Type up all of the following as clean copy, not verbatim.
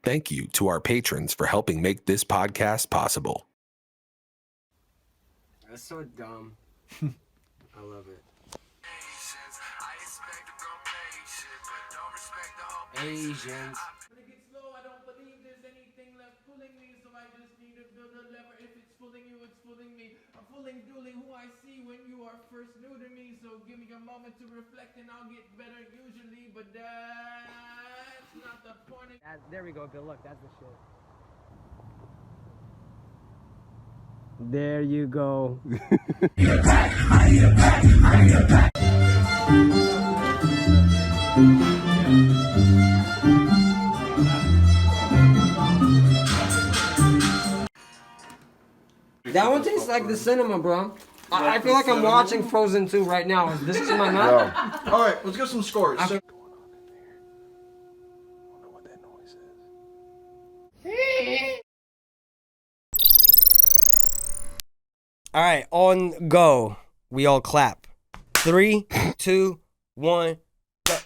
thank you to our patrons for helping make this podcast possible. That's so dumb. I love it. Asians. When it gets low, I don't believe there's anything left pulling me, so I just need to build a lever. If it's fooling you, it's fooling me. I'm fooling, dueling who I see when you are first new to me. So give me a moment to reflect and I'll get better usually, but that's not the point. There we go, Bill. Look, that's the shit. There you go. That one tastes like the cinema, bro. I feel like I'm watching Frozen 2 right now. This is my mouth. All right, let's get some scores. Okay. All right, on go. We all clap. 3, 2, 1, go.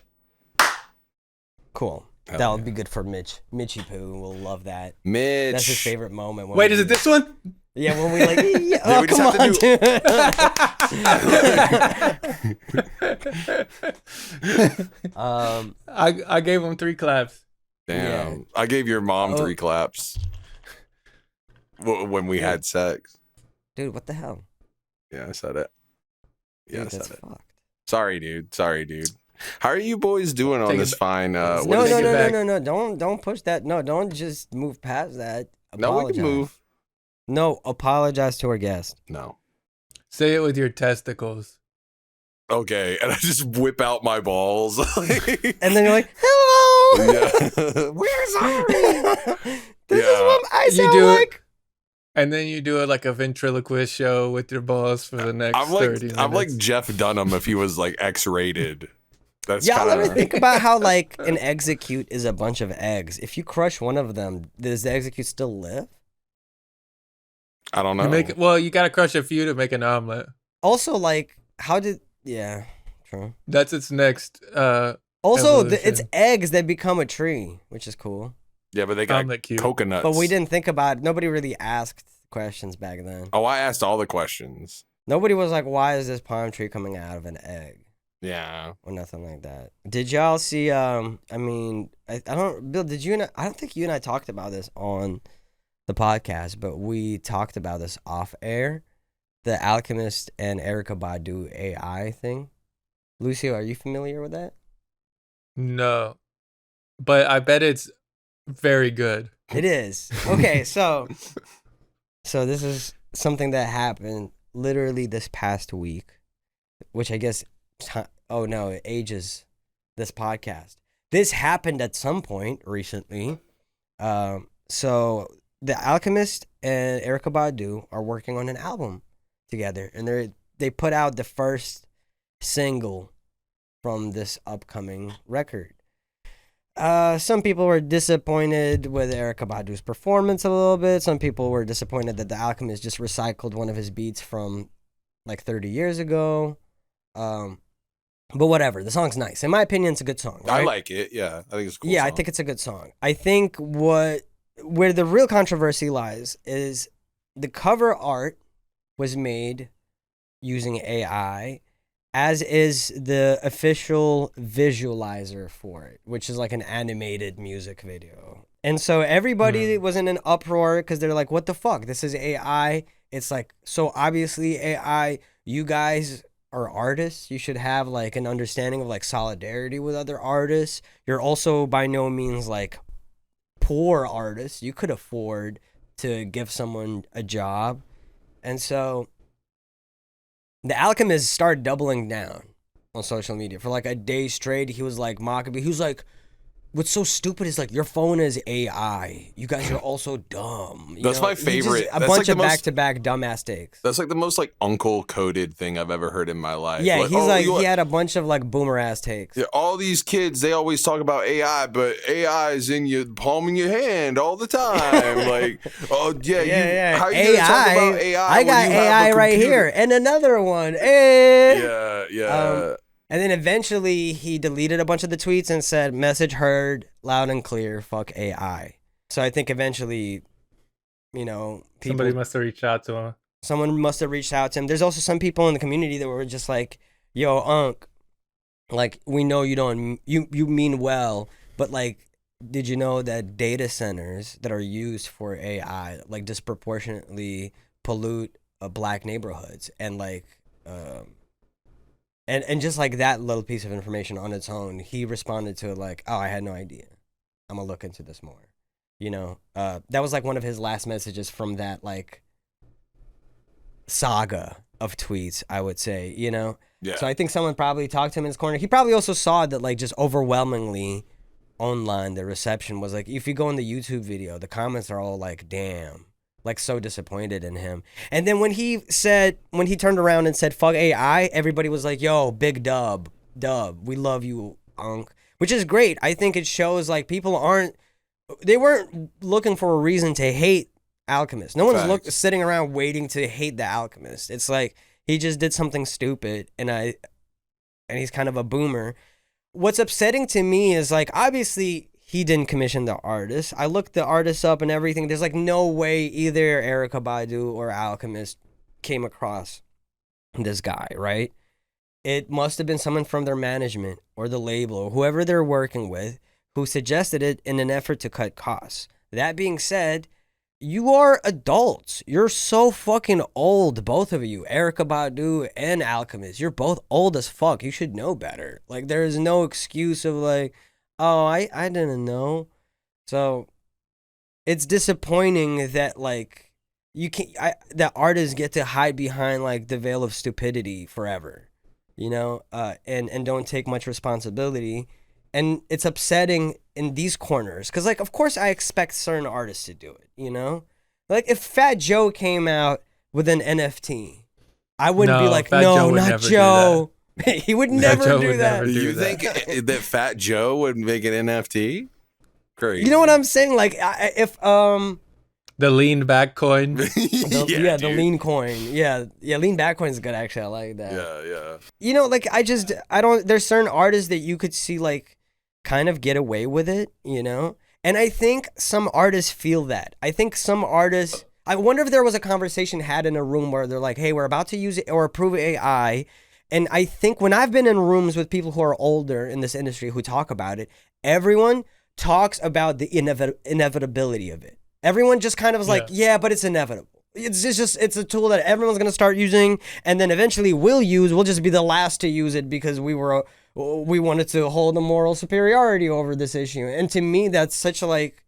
Cool. That'll be good for Mitch. Mitchy Poo will love that. Mitch. That's his favorite moment. Wait, is it this one? Yeah, when we like, yeah, oh, we come just on, dude. I gave him 3 claps. Damn. Yeah. I gave your mom 3 claps when we had sex. Dude, what the hell? Yeah, I said it. Yeah, Dude, I said that's it. fucked. Sorry, dude. How are you boys doing on Take this it- fine? No, what is no, it? no, back. No. Don't push that. No, don't just move past that. No, we Apologize. can move. No, apologize to our guest. No. Say it with your testicles. Okay, and I just whip out my balls. And then you're like, hello. Yeah. Where's Ari? This is Yeah. what I You sound do it- like. And then you do it like a ventriloquist show with your balls for the next 30 minutes. I'm like Jeff Dunham if he was like X-rated. That's Y'all kinda... ever think about how like an execute is a bunch of eggs? If you crush one of them, does the execute still live? I don't know. You gotta crush a few to make an omelet. Also, like, how did? Yeah, true. That's its next Also, evolution. it's eggs that become a tree, which is cool. Yeah, but they got Omelet cube. coconuts. But we didn't think about it. Nobody really asked questions back then. Oh, I asked all the questions. Nobody was like, why is this palm tree coming out of an egg? Yeah. Or nothing like that. Did y'all see, I don't, Bill, did you and I don't think you and I talked about this on the podcast, but we talked about this off air. The Alchemist and Erykah Badu AI thing. Lucio, are you familiar with that? No. But I bet it's very good. It is. Okay, so this is something that happened literally this past week, which I guess, it ages this podcast. This happened at some point recently. So the Alchemist and Erykah Badu are working on an album together, and they put out the first single from this upcoming record. Some people were disappointed with Erykah Badu's performance a little bit. Some people were disappointed that the Alchemist just recycled one of his beats from like 30 years ago. But whatever, the song's nice. In my opinion, it's a good song. Right? I like it. Yeah, I think it's a cool. Yeah, song. I think it's a good song. I think where the real controversy lies is the cover art was made using AI, as is the official visualizer for it, which is like an animated music video. And so everybody was in an uproar because they're like, what the fuck? This is AI. It's like, so obviously AI, you guys are artists. You should have like an understanding of like solidarity with other artists. You're also by no means like poor artists. You could afford to give someone a job. And so the Alchemist started doubling down on social media for like a day straight. He was like mocking me. He was like, what's so stupid is like your phone is AI. You guys are also dumb. That's my favorite. A That's bunch like the of most- back-to-back dumbass takes. That's like the most like uncle coded thing I've ever heard in my life. Yeah, like, he's like, you he had a bunch of like boomer ass takes. Yeah, all these kids, they always talk about AI, but AI is in your palm of your hand all the time. Like, oh yeah, how are you gonna talk about AI? I when got you have AI a right computer? here and another one. Eh. Yeah. And then eventually he deleted a bunch of the tweets and said, message heard loud and clear, fuck AI. So I think eventually, Somebody must have reached out to him. someone must have reached out to him. There's also some people in the community that were just like, yo, Unc, like, we know you mean well, but like, did you know that data centers that are used for AI like disproportionately pollute black neighborhoods, and like and just like that little piece of information on its own, he responded to it like, oh, I had no idea. I'm gonna look into this more. That was like one of his last messages from that like saga of tweets, I would say, Yeah. So I think someone probably talked to him in his corner. He probably also saw that like just overwhelmingly online the reception was like, if you go in the YouTube video, the comments are all like, damn, like so disappointed in him. And then when he turned around and said fuck AI, everybody was like, yo, big dub, we love you, Unc, which is great. I think it shows like people weren't looking for a reason to hate Alchemist. No one's sitting around waiting to hate the Alchemist. It's like he just did something stupid, and he's kind of a boomer. What's upsetting to me is like, obviously he didn't commission the artist. I looked the artist up and everything. There's like no way either Erykah Badu or Alchemist came across this guy, right? It must have been someone from their management or the label or whoever they're working with who suggested it in an effort to cut costs. That being said, you are adults. You're so fucking old, both of you, Erykah Badu and Alchemist. You're both old as fuck. You should know better. Like, there is no excuse of like, oh, I didn't know. So it's disappointing that like that artists get to hide behind like the veil of stupidity forever, and don't take much responsibility. And it's upsetting in these corners because, like, of course I expect certain artists to do it, Like, if Fat Joe came out with an NFT, I wouldn't be like, no, not Joe. He would never do that. You think that Fat Joe would make an NFT? Great. You know what I'm saying? Like, if the lean back coin. The lean coin. Yeah, lean back coin is good, actually. I like that. Yeah. Like, I don't, there's certain artists that you could see, like, kind of get away with it, And I think some artists feel that. I think some artists, I wonder if there was a conversation had in a room where they're like, hey, we're about to use it or approve AI. And I think when I've been in rooms with people who are older in this industry who talk about it, everyone talks about the inevitability of it. Everyone just kind of is like, yeah, but it's inevitable. It's a tool that everyone's going to start using, and then eventually we'll just be the last to use it because we wanted to hold a moral superiority over this issue. And to me, that's such like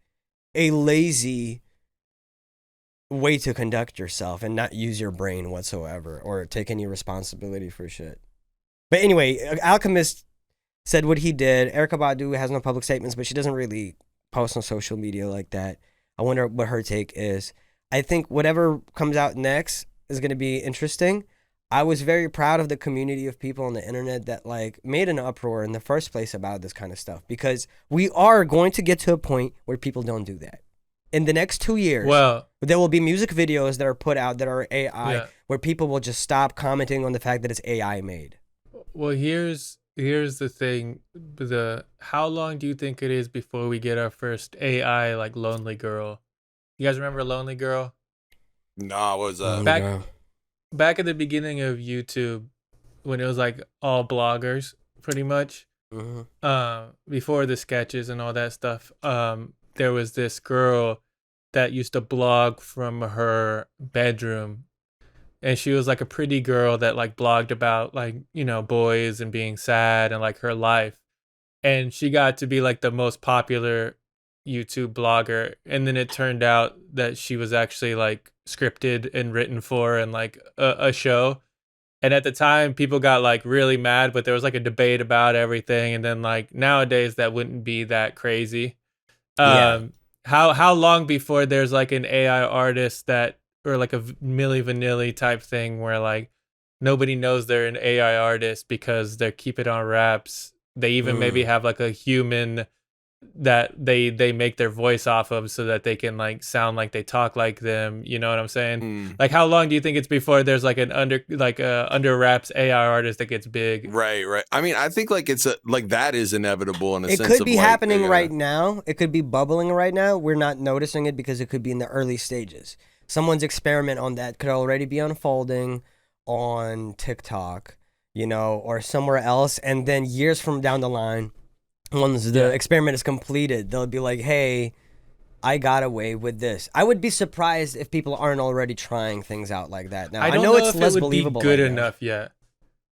a lazy way to conduct yourself and not use your brain whatsoever or take any responsibility for shit. But anyway, Alchemist said what he did. Erykah Badu has no public statements, but she doesn't really post on social media like that. I wonder what her take is. I think whatever comes out next is going to be interesting. I was very proud of the community of people on the internet that like made an uproar in the first place about this kind of stuff, because we are going to get to a point where people don't do that. In the next 2 years, there will be music videos that are put out that are AI where people will just stop commenting on the fact that it's AI made. Well, here's the thing. How long do you think it is before we get our first AI like Lonely Girl? You guys remember Lonely Girl? Nah, what was that? Back at the beginning of YouTube, when it was like all bloggers, pretty much, before the sketches and all that stuff, there was this girl that used to blog from her bedroom, and she was like a pretty girl that like blogged about like, boys and being sad and like her life, and she got to be like the most popular YouTube blogger, and then it turned out that she was actually like scripted and written for and like a show. And at the time people got like really mad, but there was like a debate about everything, and then like nowadays that wouldn't be that crazy. How long before there's like an AI artist that, or like a Milli Vanilli type thing where like nobody knows they're an AI artist because they keep it on wraps? They even maybe have like a human that they make their voice off of so that they can like sound like they talk like them. You know what I'm saying? Like, how long do you think it's before there's like an under wraps AI artist that gets big? Right. I mean, I think like it's like that is inevitable in a sense. It could be happening right now. It could be bubbling right now. We're not noticing it because it could be in the early stages. Someone's experiment on that could already be unfolding on TikTok, you know, or somewhere else, and then years from down the line, once the experiment is completed, they'll be like, hey, I got away with this. I would be surprised if people aren't already trying things out like that now. I know it's less believable. Good enough yet.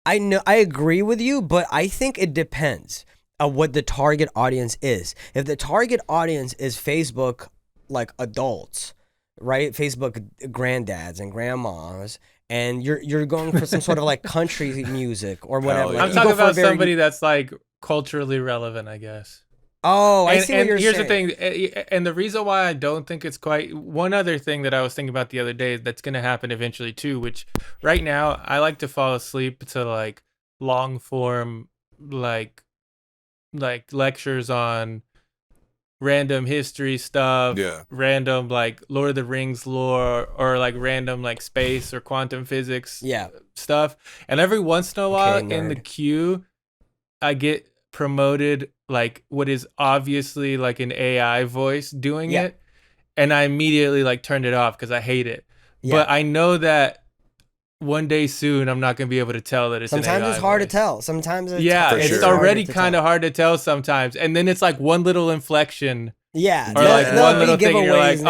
I know, I agree with you, but I think it depends on what the target audience is. If the target audience is Facebook, like adults, right? Facebook granddads and grandmas, and you're going for some sort of like country music or whatever. I'm talking about somebody that's like culturally relevant, I guess. Oh, I see what you're saying. Here's the thing, and the reason why I don't think it's quite, one other thing that I was thinking about the other day that's going to happen eventually too, which right now I like to fall asleep to like long form, like lectures on random history stuff, random like Lord of the Rings lore, or like random like space or quantum physics stuff. And every once in a while in the queue, I get promoted like what is obviously like an AI voice doing it, and I immediately like turned it off because I hate it. But I know that one day soon I'm not gonna be able to tell that it's sometimes an AI it's hard voice. to tell. Sometimes it's it's already kind of hard to tell sometimes, and then it's like one little inflection. Or like one little thing, and you're like,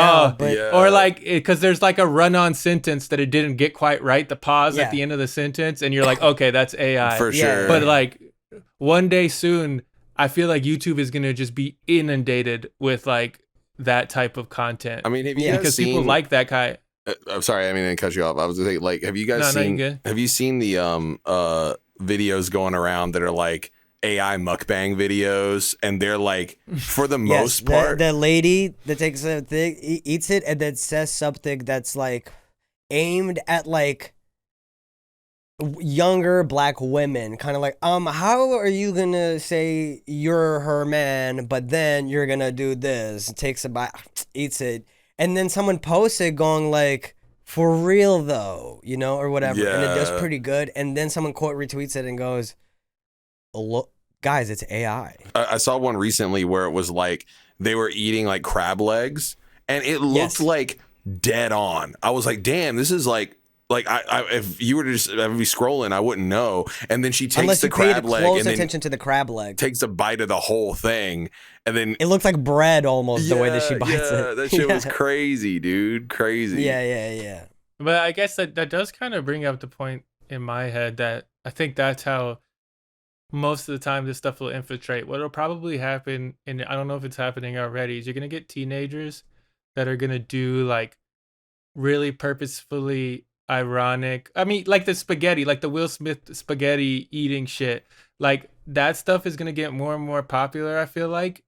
or like, because there's like a run-on sentence that it didn't get quite right, the pause at the end of the sentence, and you're like, okay, that's AI. For sure. But like, one day soon, I feel like YouTube is going to just be inundated with like that type of content. I mean, have you guys because seen, people like that kind. I'm sorry, I mean, I didn't cut you off. I was going to say, like, have you guys have you seen the videos going around that are like AI mukbang videos, and they're like, for the most part, the lady that takes a thing, eats it, and then says something that's like aimed at like younger black women, kind of like, how are you gonna say you're her man, but then you're gonna do this? Takes a bite, eats it, and then someone posts it going like, for real though, you know, or whatever, and it does pretty good, and then someone quote retweets it and goes, look, guys, it's AI. I saw one recently where it was like they were eating like crab legs, and it looked like dead on. I was like, damn, this is like I if you were to just be scrolling, I wouldn't know. And then she takes the crab leg and then attention to the crab leg, takes a bite of the whole thing, and then it looks like bread almost the way that she bites it. That shit was crazy, dude. Crazy. Yeah. But I guess that does kind of bring up the point in my head that I think that's how most of the time this stuff will infiltrate. What'll probably happen, and I don't know if it's happening already, is you're gonna get teenagers that are gonna do like really purposefully ironic, I mean, like the spaghetti, like the Will Smith spaghetti eating shit, like that stuff is gonna get more and more popular, I feel like,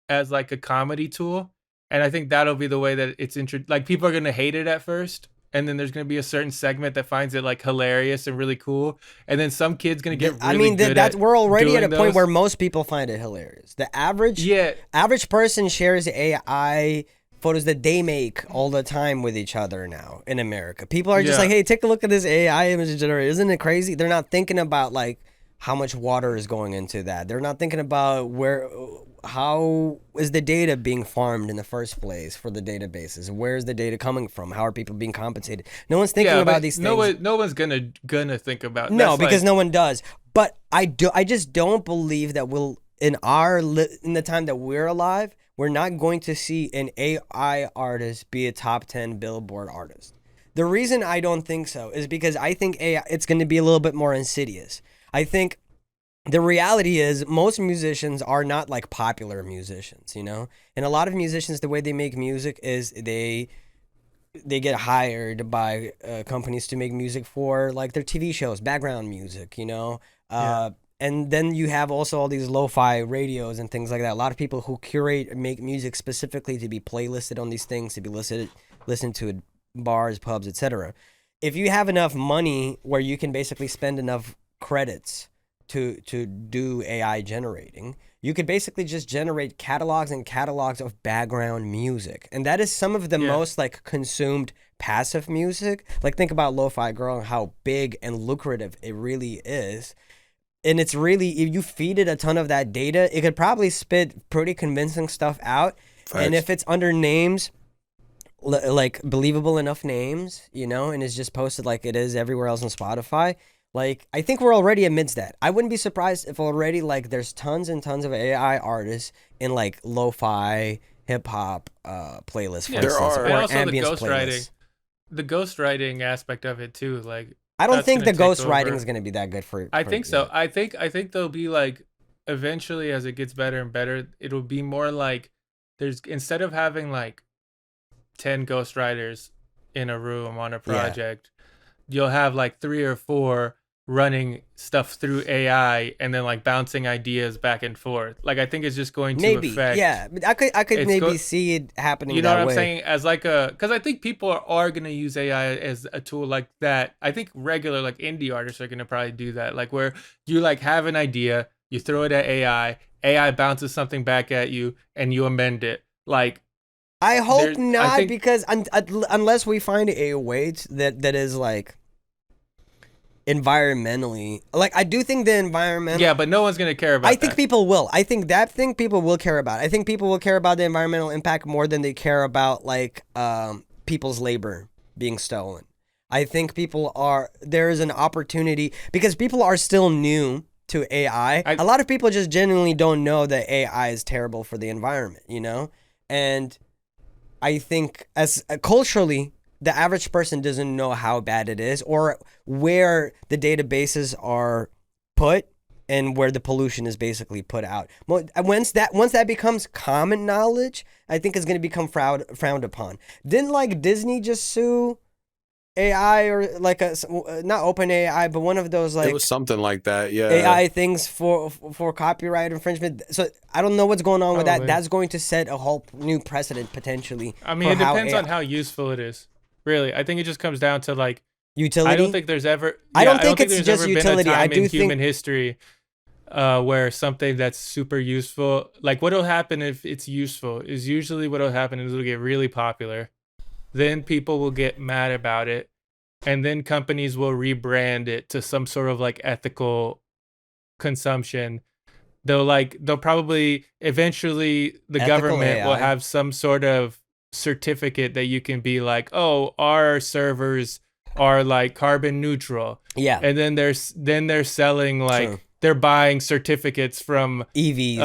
as like a comedy tool. And I think that'll be the way that it's like people are gonna hate it at first, and then there's gonna be a certain segment that finds it like hilarious and really cool, and then some kid's gonna get really good at we're already at a those. point where most people find it hilarious. The average person shares AI photos that they make all the time with each other now in America. People are just like, hey, take a look at this AI image generator. Isn't it crazy? They're not thinking about like how much water is going into that. They're not thinking about how is the data being farmed in the first place for the databases? Where is the data coming from? How are people being compensated? No one's thinking about these things. No one's gonna think about. No, because no one does. But I just don't believe that in the time that we're alive, we're not going to see an AI artist be a top 10 Billboard artist. The reason I don't think so is because I think AI, it's going to be a little bit more insidious. I think the reality is most musicians are not like popular musicians, you know? And a lot of musicians, the way they make music is they get hired by companies to make music for like their TV shows, background music, you know? And then you have also all these lo-fi radios and things like that. A lot of people who curate and make music specifically to be playlisted on these things, to be listened to at bars, pubs, etc. If you have enough money where you can basically spend enough credits to do AI generating, you could basically just generate catalogs and catalogs of background music. And that is some of the most like consumed passive music. Like think about Lo-Fi Girl and how big and lucrative it really is. And it's really, if you feed it a ton of that data, it could probably spit pretty convincing stuff out. Facts. And if it's under names, like believable enough names, you know, and it's just posted like it is everywhere else on Spotify, like I think we're already amidst that. I wouldn't be surprised if already like there's tons and tons of AI artists in like lo-fi hip hop playlists, for instance, or and also the ghostwriting aspect of it too. Like I don't think the ghostwriting is going to be that good for. I think so. I think there'll be like eventually as it gets better and better, it'll be more like there's instead of having like 10 ghostwriters in a room on a project, you'll have like 3 or 4 running stuff through AI and then like bouncing ideas back and forth. Like I think it's just going to affect. Yeah, but I could maybe see it happening. You know that what way. I'm saying? As like because I think people are going to use AI as a tool like that. I think regular like indie artists are going to probably do that. Like where you like have an idea, you throw it at AI bounces something back at you, and you amend it. Like I hope not, because unless we find a way that is like environmentally, like I do think the environmental. Yeah, but no one's gonna care about. I think people will. I think that thing people will care about. I think people will care about the environmental impact more than they care about like people's labor being stolen. I think there is an opportunity because people are still new to AI. A lot of people just genuinely don't know that AI is terrible for the environment, you know? And I think as culturally, the average person doesn't know how bad it is or where the databases are put and where the pollution is basically put out. Once that becomes common knowledge, I think it's going to become frowned upon. Didn't like Disney just sue AI or like not open AI, but one of those like it was something like that, yeah. AI things for copyright infringement. So I don't know what's going on with that. That's going to set a whole new precedent potentially. I mean, it depends on how useful it is. Really, I think it just comes down to like utility. I don't think there's ever. I don't think it's just utility. Been a time I do in think human history where something that's super useful, like what'll happen if it's useful, is usually what'll happen is it'll get really popular. Then people will get mad about it, and then companies will rebrand it to some sort of like ethical consumption. They'll probably eventually the ethical government AI will have some sort of certificate that you can be like, oh, our servers are like carbon neutral. Yeah. And then they're selling like True. They're buying certificates from EVs,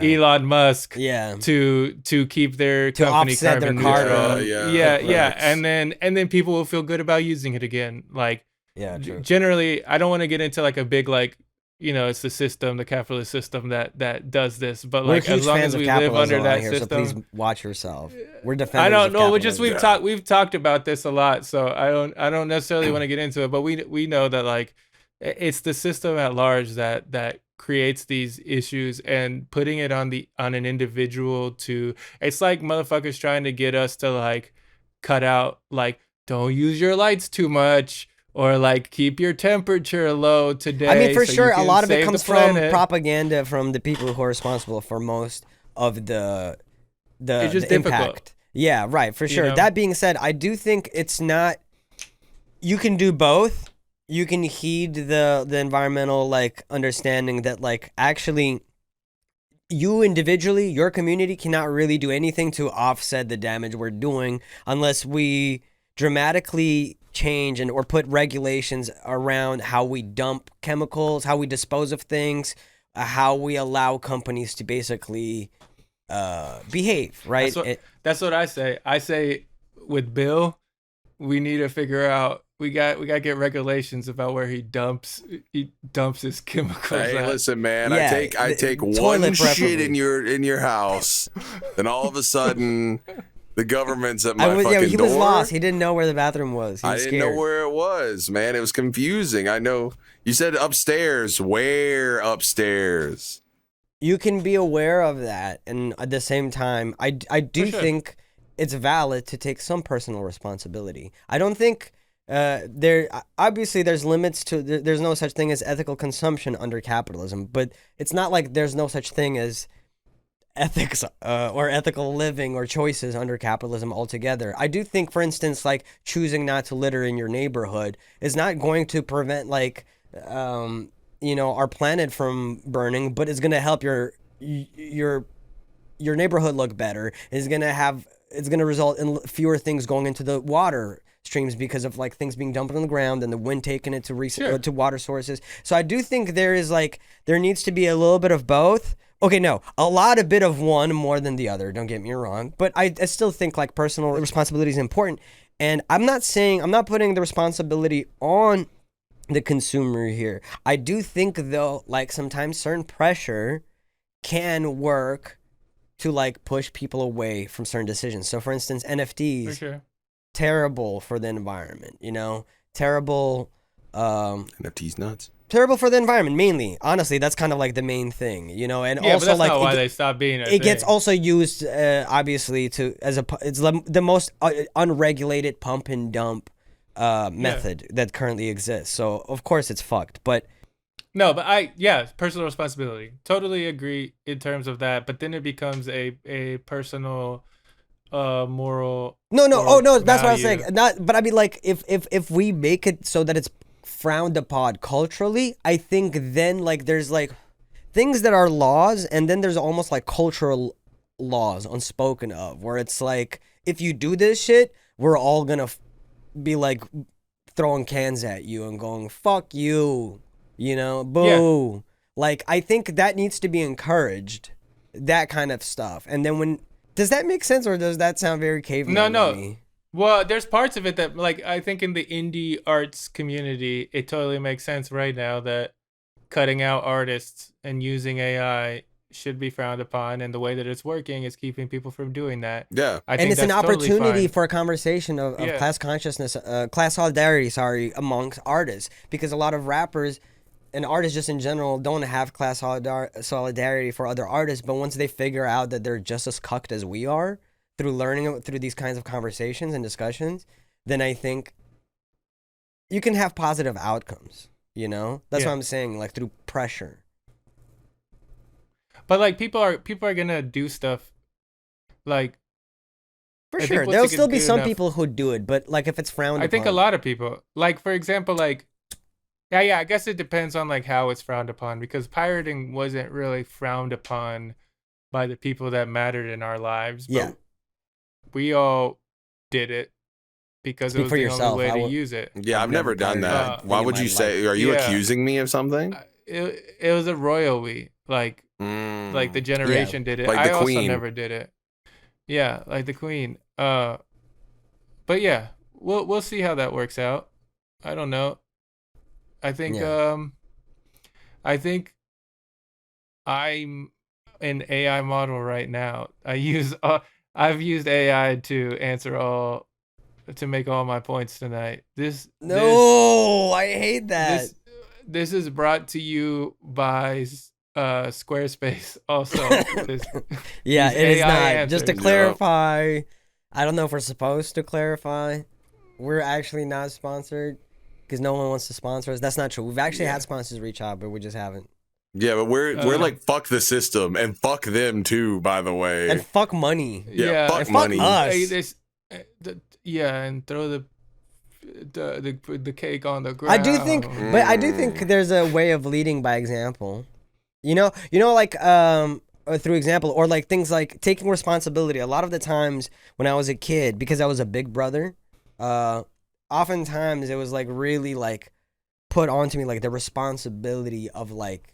Elon Musk, yeah, to keep their company carbon neutral. Yeah. And then people will feel good about using it again. Like, generally, I don't want to get into like a big like, you know, it's the system, the capitalist system that does this. But like, as long as we live under that system, so please watch yourself. We're defenders. I don't know. We've talked about this a lot, so I don't necessarily want to get into it. But we know that like it's the system at large that creates these issues, and putting it on an individual to, it's like motherfuckers trying to get us to like cut out like, don't use your lights too much. Or like keep your temperature low today. I mean, for sure, a lot of it comes from propaganda from the people who are responsible for most of the it's just the difficult. Impact. Yeah, right, for sure. You know? That being said, I do think it's not. You can do both. You can heed the environmental like understanding that like actually, you individually, your community cannot really do anything to offset the damage we're doing unless we dramatically change or put regulations around how we dump chemicals, how we dispose of things, how we allow companies to basically behave, right? That's what I say. I say with Bill, we need to figure out, we got to get regulations about where he dumps his chemicals. Hey, out. Listen, man, I take one shit in your house, then all of a sudden the government's at my fucking door. He was lost. He didn't know where the bathroom was. I didn't know where it was, man. It was confusing. I know you said upstairs. Where upstairs? You can be aware of that, and at the same time, I do think it's valid to take some personal responsibility. I don't think there obviously there's limits to there's no such thing as ethical consumption under capitalism, but it's not like there's no such thing as ethics or ethical living or choices under capitalism altogether. I do think, for instance, like choosing not to litter in your neighborhood is not going to prevent like our planet from burning, but it's going to help your neighborhood look better. It's going to result in fewer things going into the water streams because of like things being dumped on the ground and the wind taking it to water sources. So I do think there needs to be a little bit of both. Okay, no, a lot of bit of one more than the other, don't get me wrong. But I still think like personal responsibility is important. And I'm not putting the responsibility on the consumer here. I do think though, like sometimes certain pressure can work to like push people away from certain decisions. So for instance, NFTs, terrible for the environment, terrible. NFTs nuts. Terrible for the environment, mainly. Honestly, that's kind of like the main thing, and also but that's like not why they stopped being a thing. It gets also used, obviously, it's the most unregulated pump and dump method that currently exists. So of course it's fucked, but no, but personal responsibility. Totally agree in terms of that, but then it becomes a personal moral. No, that's what I was saying. But I mean, like if we make it so that it's frowned upon culturally, I think then like there's like things that are laws, and then there's almost like cultural laws unspoken of, where it's like if you do this shit, we're all gonna be like throwing cans at you and going fuck you, boo. Yeah. Like I think that needs to be encouraged, that kind of stuff. And then does that make sense, or does that sound very caveman to me? Well, there's parts of it that, like, I think in the indie arts community, it totally makes sense right now that cutting out artists and using AI should be frowned upon, and the way that it's working is keeping people from doing that. Yeah. I think it's an opportunity for a conversation of class consciousness, class solidarity, amongst artists, because a lot of rappers and artists just in general don't have class solidarity for other artists, but once they figure out that they're just as cucked as we are, through learning through these kinds of conversations and discussions, then I think you can have positive outcomes, That's what I'm saying, like through pressure. But like people are gonna do stuff like for sure. There'll still be some people who do it, but like if it's frowned upon. I think a lot of people, like for example, like I guess it depends on like how it's frowned upon, because pirating wasn't really frowned upon by the people that mattered in our lives. But we all did it because it was the only way to use it. Yeah, I've never done that. Why would you say? Are you accusing me of something? It was a royal we, like the generation did it. Like I the also queen. never did it. Yeah, like the queen. But yeah, we'll see how that works out. I don't know. I think I'm an AI model right now. I've used AI to make all my points tonight. I hate that. This is brought to you by Squarespace. Also, it is not. Answers. Just to clarify, I don't know if we're supposed to clarify. We're actually not sponsored because no one wants to sponsor us. That's not true. We've actually had sponsors reach out, but we just haven't. Yeah, but we're like fuck the system and fuck them too. By the way, and fuck money. Yeah, fuck money. Us. And throw the cake on the ground. I do think there's a way of leading by example. Like through example, or like things like taking responsibility. A lot of the times when I was a kid, because I was a big brother, oftentimes it was like really like put onto me like the responsibility of like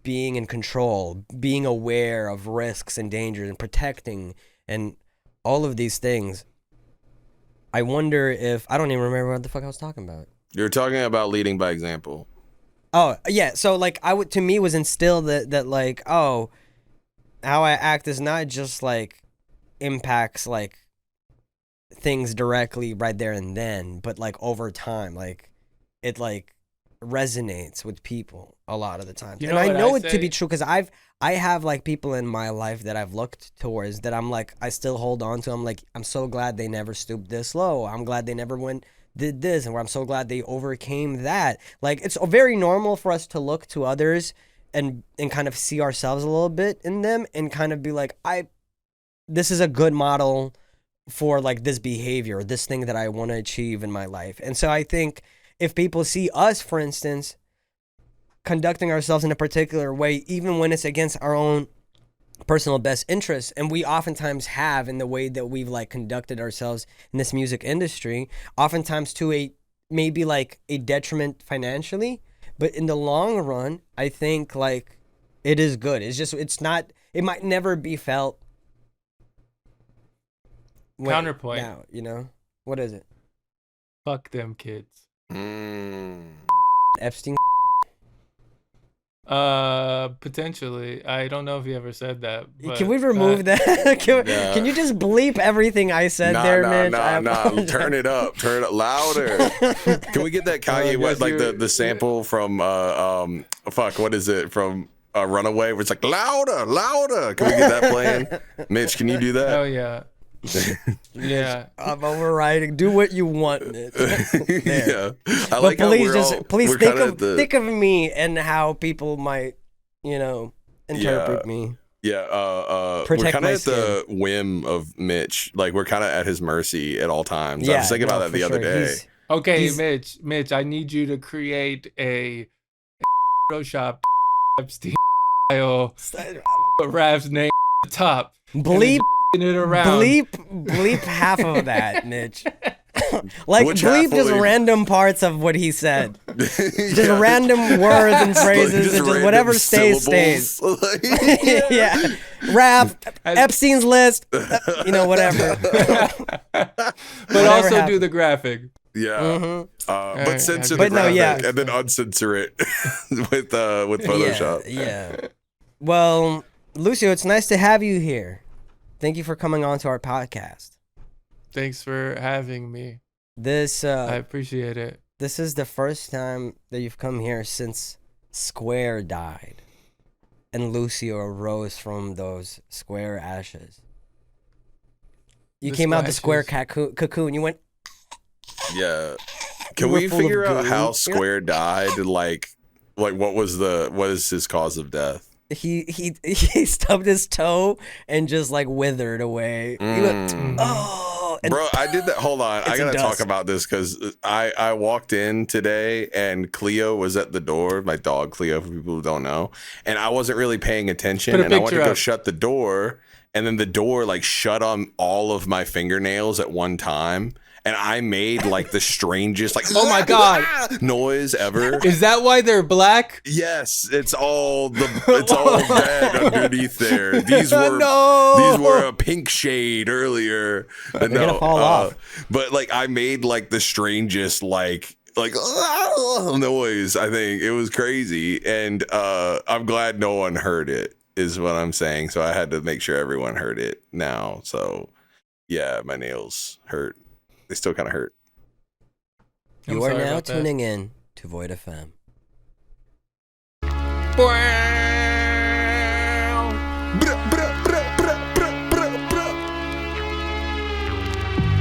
being in control, being aware of risks and dangers and protecting and all of these things. I wonder if I don't even remember what the fuck I was talking about. You're talking about leading by example. Oh yeah, so like to me was instilled that like, oh, how I act is not just like impacts like things directly right there and then, but like over time, like it like resonates with people a lot of the time. And I know it to be true because I have like people in my life that I've looked towards that I'm like I still hold on to. I'm like, I'm so glad they never stooped this low. I'm glad they never went did this, and where I'm so glad they overcame that. Like, it's very normal for us to look to others and kind of see ourselves a little bit in them and kind of be like, this is a good model for like this behavior, this thing that I want to achieve in my life. And so I think if people see us, for instance, conducting ourselves in a particular way, even when it's against our own personal best interests, and we oftentimes have in the way that we've like conducted ourselves in this music industry, oftentimes to maybe like a detriment financially, but in the long run, I think like it is good. It might never be felt. Counterpoint. Now, you know, what is it? Fuck them kids. Epstein. Potentially. I don't know if you ever said that. But, can we remove that? Can you just bleep everything I said there, Mitch? Nah. Turn it up louder. Can we get that Kanye West, like the sample from what is it from Runaway? Where it's like louder. Can we get that playing? Mitch, can you do that? Oh yeah. Yeah, I'm overriding. Do what you want, Mitch. Yeah, but please think of me and how people might, interpret me. Yeah, we're kind of at the whim of Mitch. Like, we're kind of at his mercy at all times. I was thinking about that the other day. Okay, Mitch, I need you to create a Photoshop Epstein style Rav's name at the top. Bleep it around. Bleep half of that, Mitch. Like, bleep just random parts of what he said. Just random words and phrases, and just whatever stays. Yeah. Rap, Epstein's list, whatever. But also do the graphic. Yeah. Mm-hmm. But censor the graphic and then uncensor it with Photoshop. Yeah. Well, Lúcio, it's nice to have you here. Thank you for coming on to our podcast. Thanks for having me. I appreciate it. This is the first time that you've come here since Scuare died and Lúcio arose from those Scuare ashes. You came out the Scuare cocoon. You went. Yeah. Can we figure out how Scuare died? Like what is his cause of death? He stubbed his toe and just like withered away. He went, bro, I did that. Hold on, I gotta talk about this because I walked in today and Cleo was at the door. My dog Cleo, for people who don't know, and I wasn't really paying attention. And I went to go shut the door, and then the door like shut on all of my fingernails at one time. And I made like the strangest, like, oh my God, noise ever. Is that why they're black? Yes, it's all red underneath there. These were a pink shade earlier. They're gonna fall off. But like I made like the strangest like noise. I think it was crazy, and I'm glad no one heard it. Is what I'm saying. So I had to make sure everyone heard it now. So yeah, my nails hurt. They still kind of hurt. You are now tuning in to VOIDFM.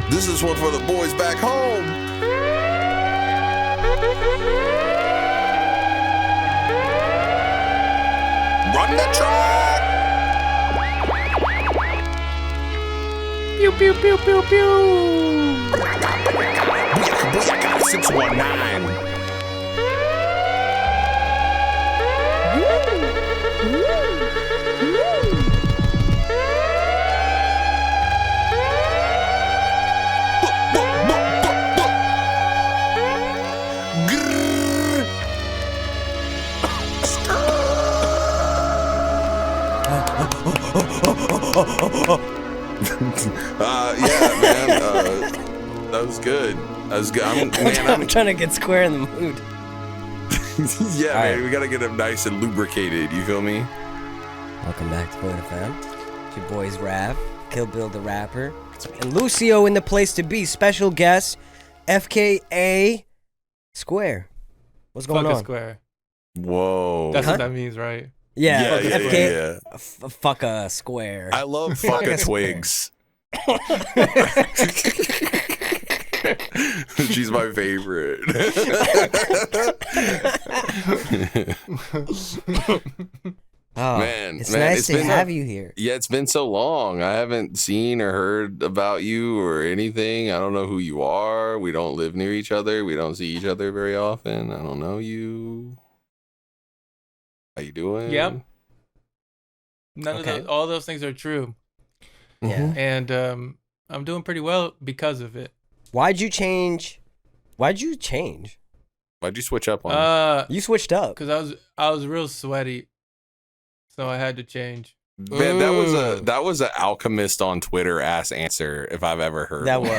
This is one for the boys back home. Run the track. Pew pew pew pew pew. 619. Yeah, man. That was good. I'm trying to get Square in the mood. Yeah, all man. Right. We gotta get him nice and lubricated. You feel me? Welcome back to VOIDFM. It's your boys Rav, Kill Bill the Rapper, and Lúcio in the place to be. Special guest, FKA Square. What's going on? Square. Whoa. That's what that means, right? Yeah. Yeah. Fuck a Square. I love fuck a twigs. She's my favorite. Oh, Man, it's man, nice it's to been have you here. Yeah, it's been so long. I haven't seen or heard about you or anything. I don't know who you are. We don't live near each other. We don't see each other very often. I don't know you. How you doing? Yep. None of those, all those things are true. Yeah. And I'm doing pretty well because of it. Why'd you change? Why'd you change? Why'd you switch up on? You switched up. Because I was real sweaty, so I had to change. Man, that was a Alchemist on Twitter ass answer if I've ever heard. That one.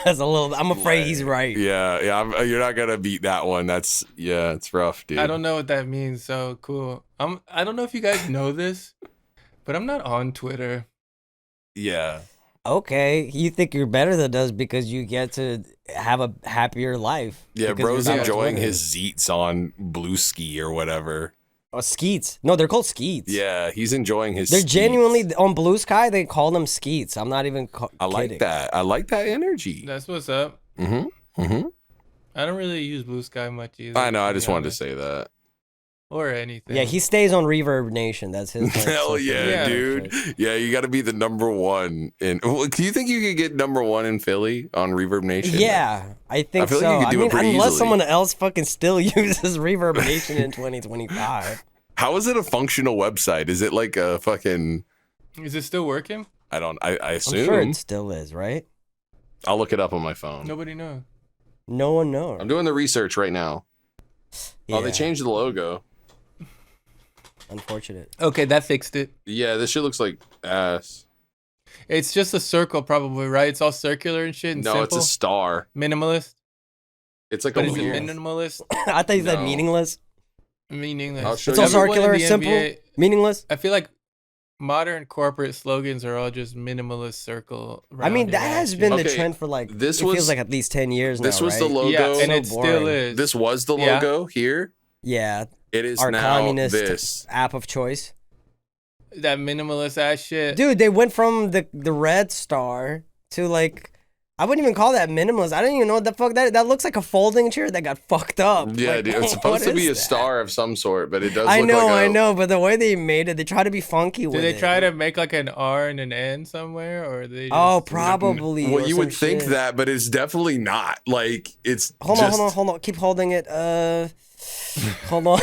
was a little. I'm afraid he's right. Yeah. You're not gonna beat that one. It's rough, dude. I don't know what that means. So cool. I don't know if you guys know this, but I'm not on Twitter. Yeah. Okay, you think you're better than us because you get to have a happier life. Yeah, because bro's you're not enjoying Twitter. his zeets on Blue Ski or whatever. Oh, skeets. No, they're called skeets. Yeah, he's enjoying his. They're skeets. genuinely on Blue Sky. They call them skeets. I'm not even. I like kidding. that. I like that energy. That's what's up. Mm-hmm. I don't really use Blue Sky much either. I know. I just wanted to honest. say that. Or anything. Yeah, he stays on Reverb Nation. That's his. Hell yeah, dude. Yeah, you got to be the number one. Do you think you could get number one in Philly on Reverb Nation? Yeah, I think I feel so. like you could do it pretty unless easily. someone else fucking still uses Reverb Nation in 2025. How is it a functional website? Is it like a fucking? Is it still working? I assume. I'm sure it still is, right? I'll look it up on my phone. Nobody knows. No one knows. I'm doing the research right now. Yeah, Oh, they changed the logo. unfortunate. Okay, that fixed it. Yeah, this shit looks like ass. It's just a circle, probably, right? It's all circular and shit and No, simple. it's a star. Minimalist. It's like But a is it weird. minimalist? I thought you said No. meaningless. Meaningless. I'll show It's all you. Everyone in circular, the simple, NBA meaningless. I feel like modern corporate slogans are all just minimalist circle. I mean, rounded that ass has shit. been the Okay, trend for like. this it was- feels like at least 10 years now. This was the right? logo. Yeah, and So it still boring. is. This was the Yeah. logo here. Yeah, It is our now communist this. app of choice. That minimalist ass shit. Dude, they went from the red star to like. I wouldn't even call that minimalist. I don't even know what the fuck that looks like a folding chair that got fucked up. Yeah, Like, dude. It's what supposed to be is a that? star of some sort, but it does I look know, like I know, but the way they made it, they try to be funky with Did it. they try to make like an R and an N somewhere, or they? Just, Oh, probably. Well, or you some would think shit. that, but it's definitely not. Like, it's Hold just... on. Keep holding it. Hold on.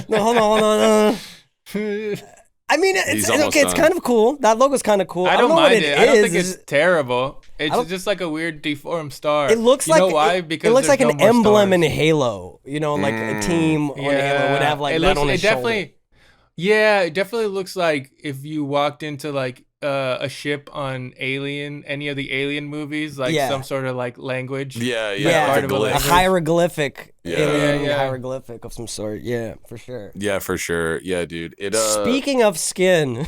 No, hold on. I mean, He's it's almost okay. It's done. kind of cool. That logo's kind of cool. I don't know mind what it. I don't think is. it's terrible. I It's don't- just like a weird deformed star. It looks you like know why? It, Because it looks there's like an no more emblem in stars. Halo. You know, like a team on Halo would have like it that looks, on it his definitely, shoulder. Yeah, it definitely looks like if you walked into like a ship on Alien, any of the Alien movies, like Yeah. some sort of like language. Yeah, Yeah, like part a of a a glyph. language. hieroglyphic. Yeah. Alien Yeah. hieroglyphic of some sort. Yeah, for sure. Yeah, for sure. Yeah, dude. It Speaking of skin,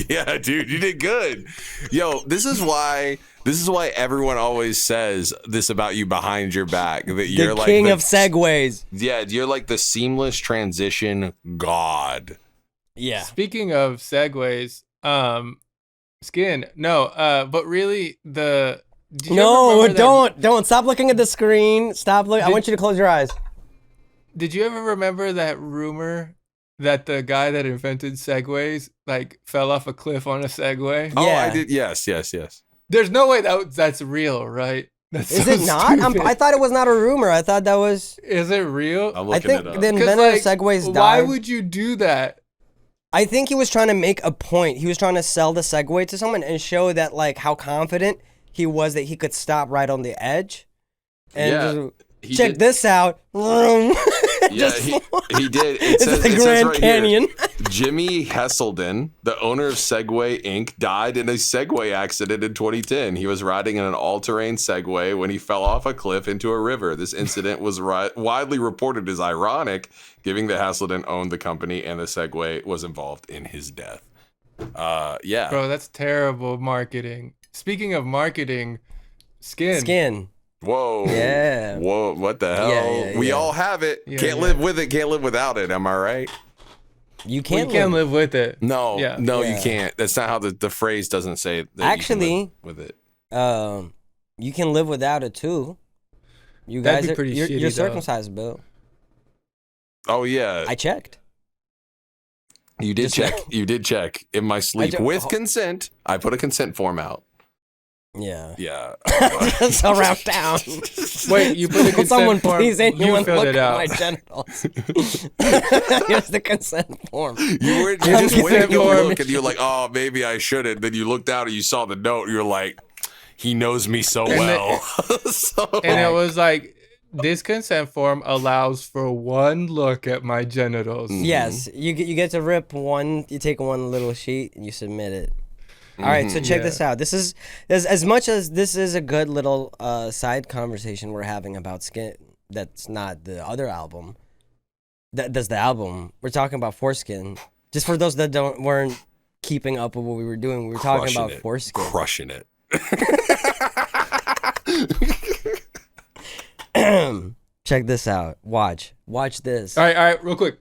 yeah, dude, you did good. Yo, this is why everyone always says this about you behind your back, that you're the like king the, of segues. Yeah, you're like the seamless transition god. Yeah. Speaking of segues, skin. No, but really the. did you ever No, remember that- don't stop looking at the screen. Stop looking. I Did- want you to close your eyes. Did you ever remember that rumor that the guy that invented segways like fell off a cliff on a Segway? Oh, Yeah. I did. Yes. There's no way that's real, right? That's Is so it not? stupid. I thought it was not a rumor. I thought that was. Is it real? I'm I looking think it up. the 'Cause, inventor like, of segways why died. would you do that? I think he was trying to make a point. He was trying to sell the Segway to someone and show that like how confident he was that he could stop right on the edge. And Yeah, just, he check did- this out. Yeah, he did. It It's says, the it says Grand right Canyon. Here, Jimmy Hesselden, the owner of Segway Inc., died in a Segway accident in 2010. He was riding in an all-terrain Segway when he fell off a cliff into a river. This incident was widely reported as ironic, given that Hesselden owned the company and the Segway was involved in his death. Yeah. Bro, that's terrible marketing. Speaking of marketing, Skin. Whoa. Yeah. Whoa. What the hell? Yeah, We yeah. all have it. Yeah, Can't yeah. live with it. Can't live without it. Am I right? You We can't. can't live with it. No. Yeah. No, Yeah. you can't. That's not how the phrase doesn't say. That you can Actually- live with it. You can live without it too. You That'd guys be are pretty shitty, you're though. circumcised, Bill. Oh yeah, I checked. you did just check. now. You did check in my sleep with consent. I put a consent form out. Yeah. Yeah. Just around town. Wait, you put a Will consent someone form, please anyone you filled look it at out. my genitals? Here's the consent form. You just Consent went to form. look and you're like, oh, maybe I shouldn't. Then you looked out and you saw the note. You're like, he knows me so And well. So, And it was like, this consent form allows for one look at my genitals. Yes, you get to rip one. You take one little sheet and you submit it. All right, so check this out. This is as much as this is a good little side conversation we're having about skin. That's not the other album. That's the album. We're talking about foreskin. Just for those that weren't keeping up with what we were doing, we were talking about foreskin. Crushing it. Check this out. Watch this. All right, real quick.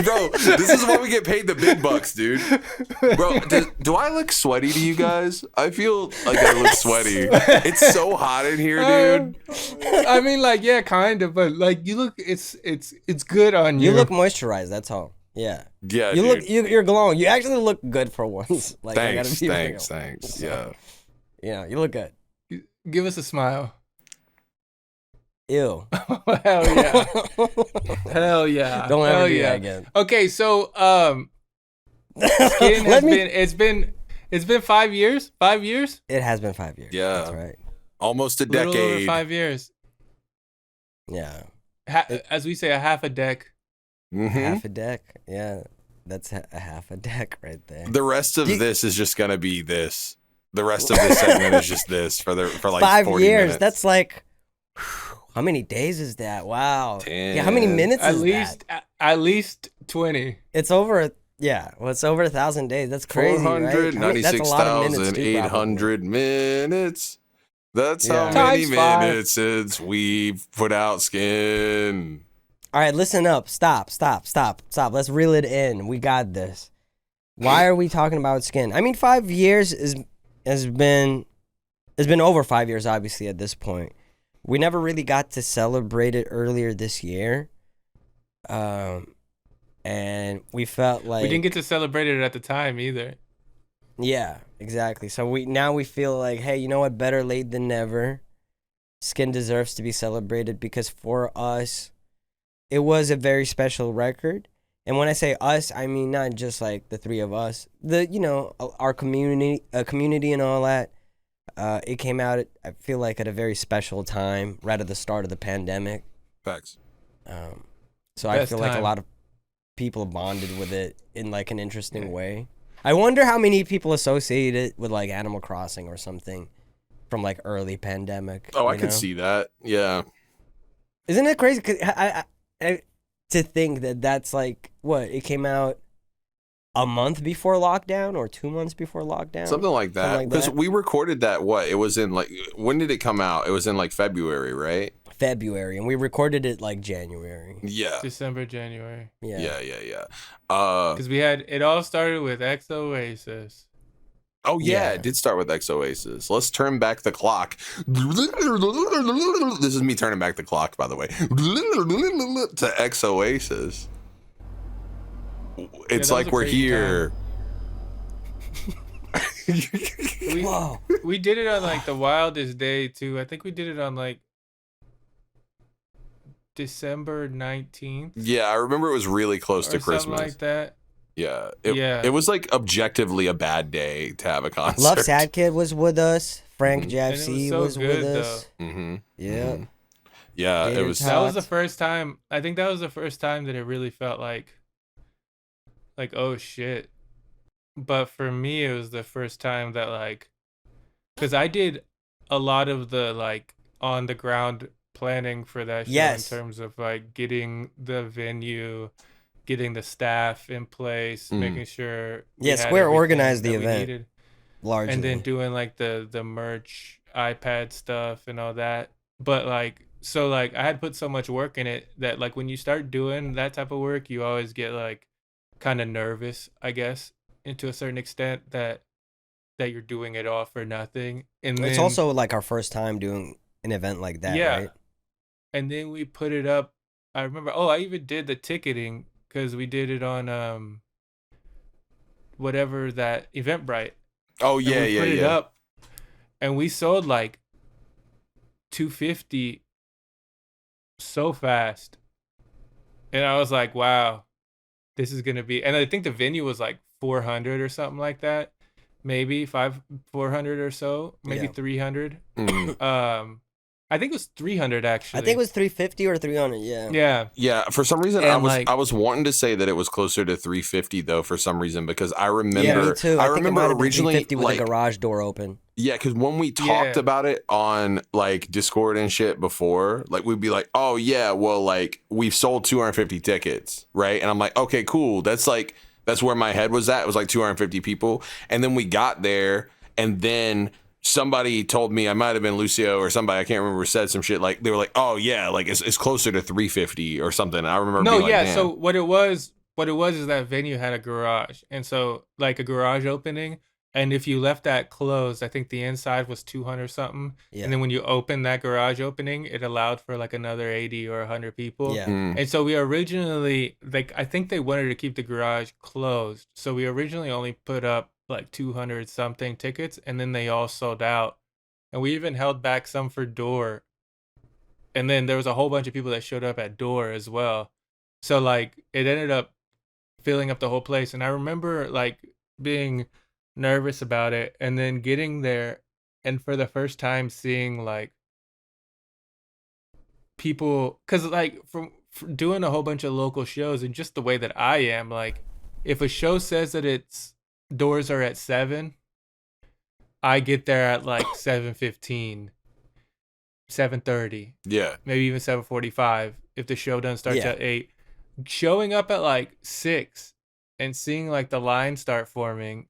Bro, this is why we get paid the big bucks, dude. Bro, do I look sweaty to you guys? I feel like I look sweaty. It's so hot in here, dude. I mean, like, yeah, kind of, but like, you look, it's good on you. You look moisturized. That's all. Yeah. Yeah, You dude. look. You're glowing. You actually look good for once. Like, I gotta Thanks, be thanks, real. thanks. So, Yeah. Yeah, you look good. Give us a smile. Ew. Hell yeah. Hell yeah. Don't ever Hell do yeah. that again. Okay, so skin has it's been 5 years. 5 years. It has been 5 years. Yeah. That's right. Almost a Little over decade. 5 years. Yeah. As we say, a half a deck. Mhm. Half a deck. Yeah. That's a half a deck right there. The rest of this is just gonna be this. The rest of this segment is just this for like 5 40 years. minutes. That's like, how many days is that? Wow. Damn. Yeah. How many minutes At is least that? at least 20. It's over. Yeah. Well, it's over 1,000 days. That's crazy, right? That's a lot of minutes, too, probably. 496,800 minutes. That's Yeah. how many Times 5. minutes since we've put out skin. All right, listen up. Stop. Let's reel it in. We got this. Why are we talking about skin? I mean, 5 years has been over 5 years, obviously, at this point. We never really got to celebrate it earlier this year. And we felt like We didn't get to celebrate it at the time either. yeah, exactly. So we feel like, hey, you know what? Better late than never. Skin deserves to be celebrated because for us, it was a very special record. And when I say us, I mean not just like the three of us. Our community and all that. It came out, I feel like, at a very special time, right at the start of the pandemic. Facts. So I feel like a lot of people bonded with it in like an interesting way. I wonder how many people associate it with like Animal Crossing or something from like early pandemic. Oh, I could see that. Yeah. Isn't it crazy? 'Cause I to think that that's like what it came out a month before lockdown or 2 months before lockdown, Something like that. Because we recorded that. It was in like, when did it come out? It was in like February, right? February, and we recorded it like January. Yeah. December, January. Yeah. Because it all started with EXOCIETY. Oh yeah, Yeah. it did start with EXOCIETY. Let's turn back the clock. This is me turning back the clock, by the way. To EXOCIETY. It's that like was a we're crazy here. Whoa. We did it on like the wildest day too. I think we did it on like December 19th. Yeah, I remember it was really close to or something Christmas. like that. Yeah. Yeah. It was like objectively a bad day to have a concert. Love Sad Kid was with us. Frank Mhm. And it JFC was so with good, us. Mm-hmm. Yeah. Yeah, Gator it was. Tot. That was the first time. I think that was the first time that it really felt like oh shit. But for me, it was the first time that like, because I did a lot of the like on the ground planning for that show Yes. in terms of like getting the venue, getting the staff in place, making sure. we Yeah, had Square everything organized the that we event. needed. Largely. And then doing like the merch, iPad stuff and all that. But like, so like I had put so much work in it that like when you start doing that type of work, you always get like kind of nervous, I guess, and to a certain extent that that you're doing it all for nothing. And It's then, also like our first time doing an event like that, yeah. right? And then we put it up. I remember. Oh, I even did the ticketing because we did it on whatever that Eventbrite. Oh And yeah, we yeah, put it yeah. up, and we sold like 250 so fast. And I was like, wow, this is gonna be. And I think the venue was like 400 or something like that, maybe 400 or so, maybe Yeah. 300. Mm. I think it was 300 actually. I think it was 350 or 300. Yeah. Yeah. Yeah, for some reason And, I was wanting to say that it was closer to 350 though for some reason because I remember Yeah, me too. I think it remember might have been originally 350 with like the garage door open. yeah, because when we talked Yeah. about it on like Discord and shit before, like we'd be like, oh yeah, well like we've sold 250 tickets, right? And I'm like, okay, cool. That's where my head was at. It was like 250 people, and then we got there, and then somebody told me, I might have been Lucio or somebody, I can't remember, said some shit like they were like, oh yeah, like it's closer to 350 or something. And I remember No, being like, yeah. damn. So what it was is that venue had a garage, and so like a garage opening. And if you left that closed, I think the inside was 200 something. Yeah. And then when you open that garage opening, it allowed for like another 80 or 100 people. Yeah. Mm. And so we originally, like, I think they wanted to keep the garage closed. So we originally only put up like 200 something tickets, and then they all sold out. And we even held back some for door. And then there was a whole bunch of people that showed up at door as well. So like it ended up filling up the whole place. And I remember like being nervous about it, and then getting there and for the first time seeing like people, because like from doing a whole bunch of local shows and just the way that I am, like if a show says that its doors are at 7, I get there at like 7:15, 7:30, Yeah. maybe even 7:45 if the show doesn't start Yeah. at 8. Showing up at like 6 and seeing like the line start forming,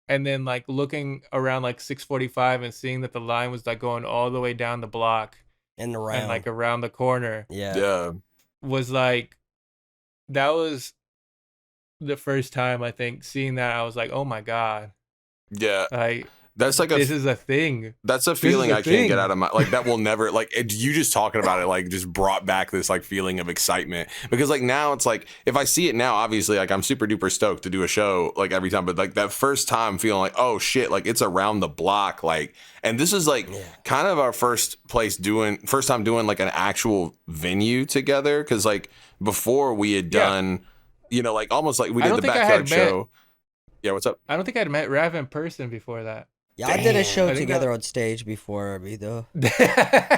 and then like looking around like 6:45 and seeing that the line was like going all the way down the block And around. and like around the corner yeah. Yeah. was like, that was the first time I think seeing that. I was like, oh my God, Yeah. like That's like this is a thing. that's a is feeling a I can't thing. get out of my, like that will never, like you just talking about it like just brought back this like feeling of excitement, because like now it's like if I see it now, obviously like I'm super duper stoked to do a show like every time, but like that first time feeling like, oh shit, like it's around the block, like, and this is like kind of our first time doing like an actual venue together, because like before we had done you know, like almost like we I did don't the think I backyard had met- show. Yeah, what's up? I don't think I'd met Rav in person before that. Yeah, I did a show I think together on stage before, though.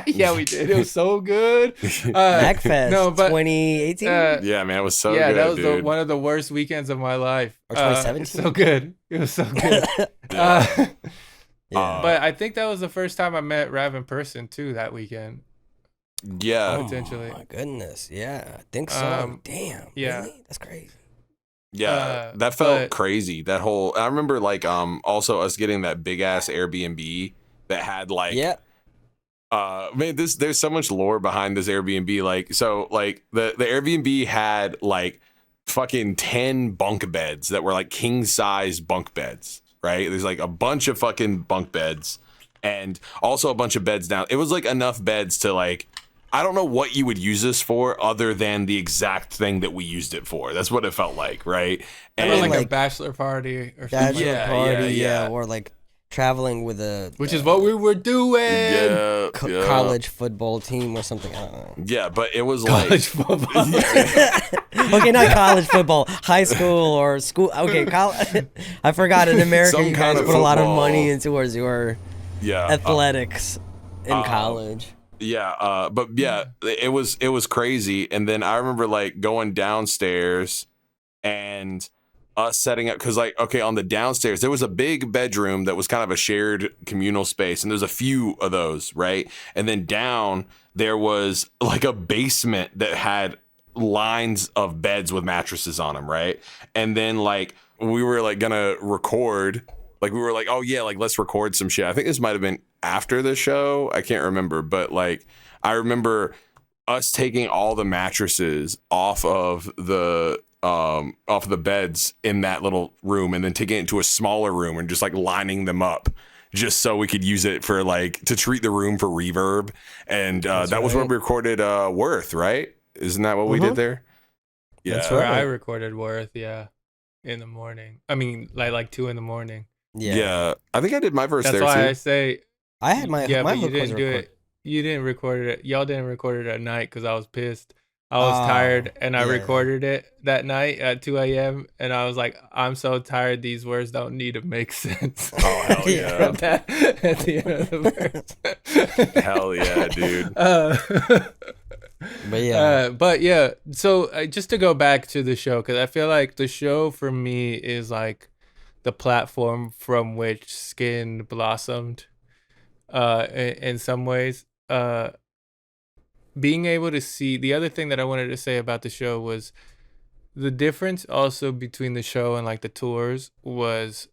Yeah, we did. It was so good. MacFest no, but 2018? Yeah, man, it was so yeah, good, that was dude. one of the worst weekends of my life. Or 2017? It's so good. It was so good. yeah. But I think that was the first time I met Rav in person too that weekend. Yeah. Oh potentially. my goodness. Yeah, I think so. Damn. yeah. Really? That's crazy. Yeah, that felt but- crazy. That whole, I remember like also us getting that big ass Airbnb that had like Yeah. man, there's so much lore behind this Airbnb. Like, so like the Airbnb had like fucking 10 bunk beds that were like king size bunk beds, right? There's like a bunch of fucking bunk beds and also a bunch of beds down. It was like enough beds to like, I don't know what you would use this for other than the exact thing that we used it for. That's what it felt like, right? It was like a like- bachelor party or something. Bachelor Yeah, party, yeah. or like traveling with a Which is what we were doing. yeah, yeah. college football team or something. I don't know. Yeah, but it was College football. Okay, not college football, high school or school. Okay, I forgot in America Some you kind guys of put a lot of football. money towards your yeah, athletics in college. yeah, but yeah, it was crazy. And then I remember like going downstairs and us setting up, because like, okay, on the downstairs there was a big bedroom that was kind of a shared communal space, and there's a few of those, right? And then down there was like a basement that had lines of beds with mattresses on them, right? And then like we were like gonna record, like we were like, oh yeah, like let's record some shit. I think this might have been after the show, I can't remember, but like I remember us taking all the mattresses off of the off of the beds in that little room, and then taking it into a smaller room and just like lining them up, just so we could use it for like to treat the room for reverb. And that was when we recorded Worth, right? Isn't that what we did there? Yeah, that's where I recorded Worth. Yeah, in the morning. I mean, like 2 a.m. Yeah. I think I did my verse that's there why too. I say I had my but you hook was didn't do recorded. it. You didn't record it. Y'all didn't record it at night because I was pissed. I was tired, and I recorded it that night at 2 a.m. And I was like, I'm so tired. These words don't need to make sense. Oh, hell yeah. at the end of the verse. Hell yeah, dude. But yeah. So just to go back to the show, because I feel like the show for me is like the platform from which Skin blossomed in some ways. Being able to see, the other thing that I wanted to say about the show was the difference also between the show and like the tours was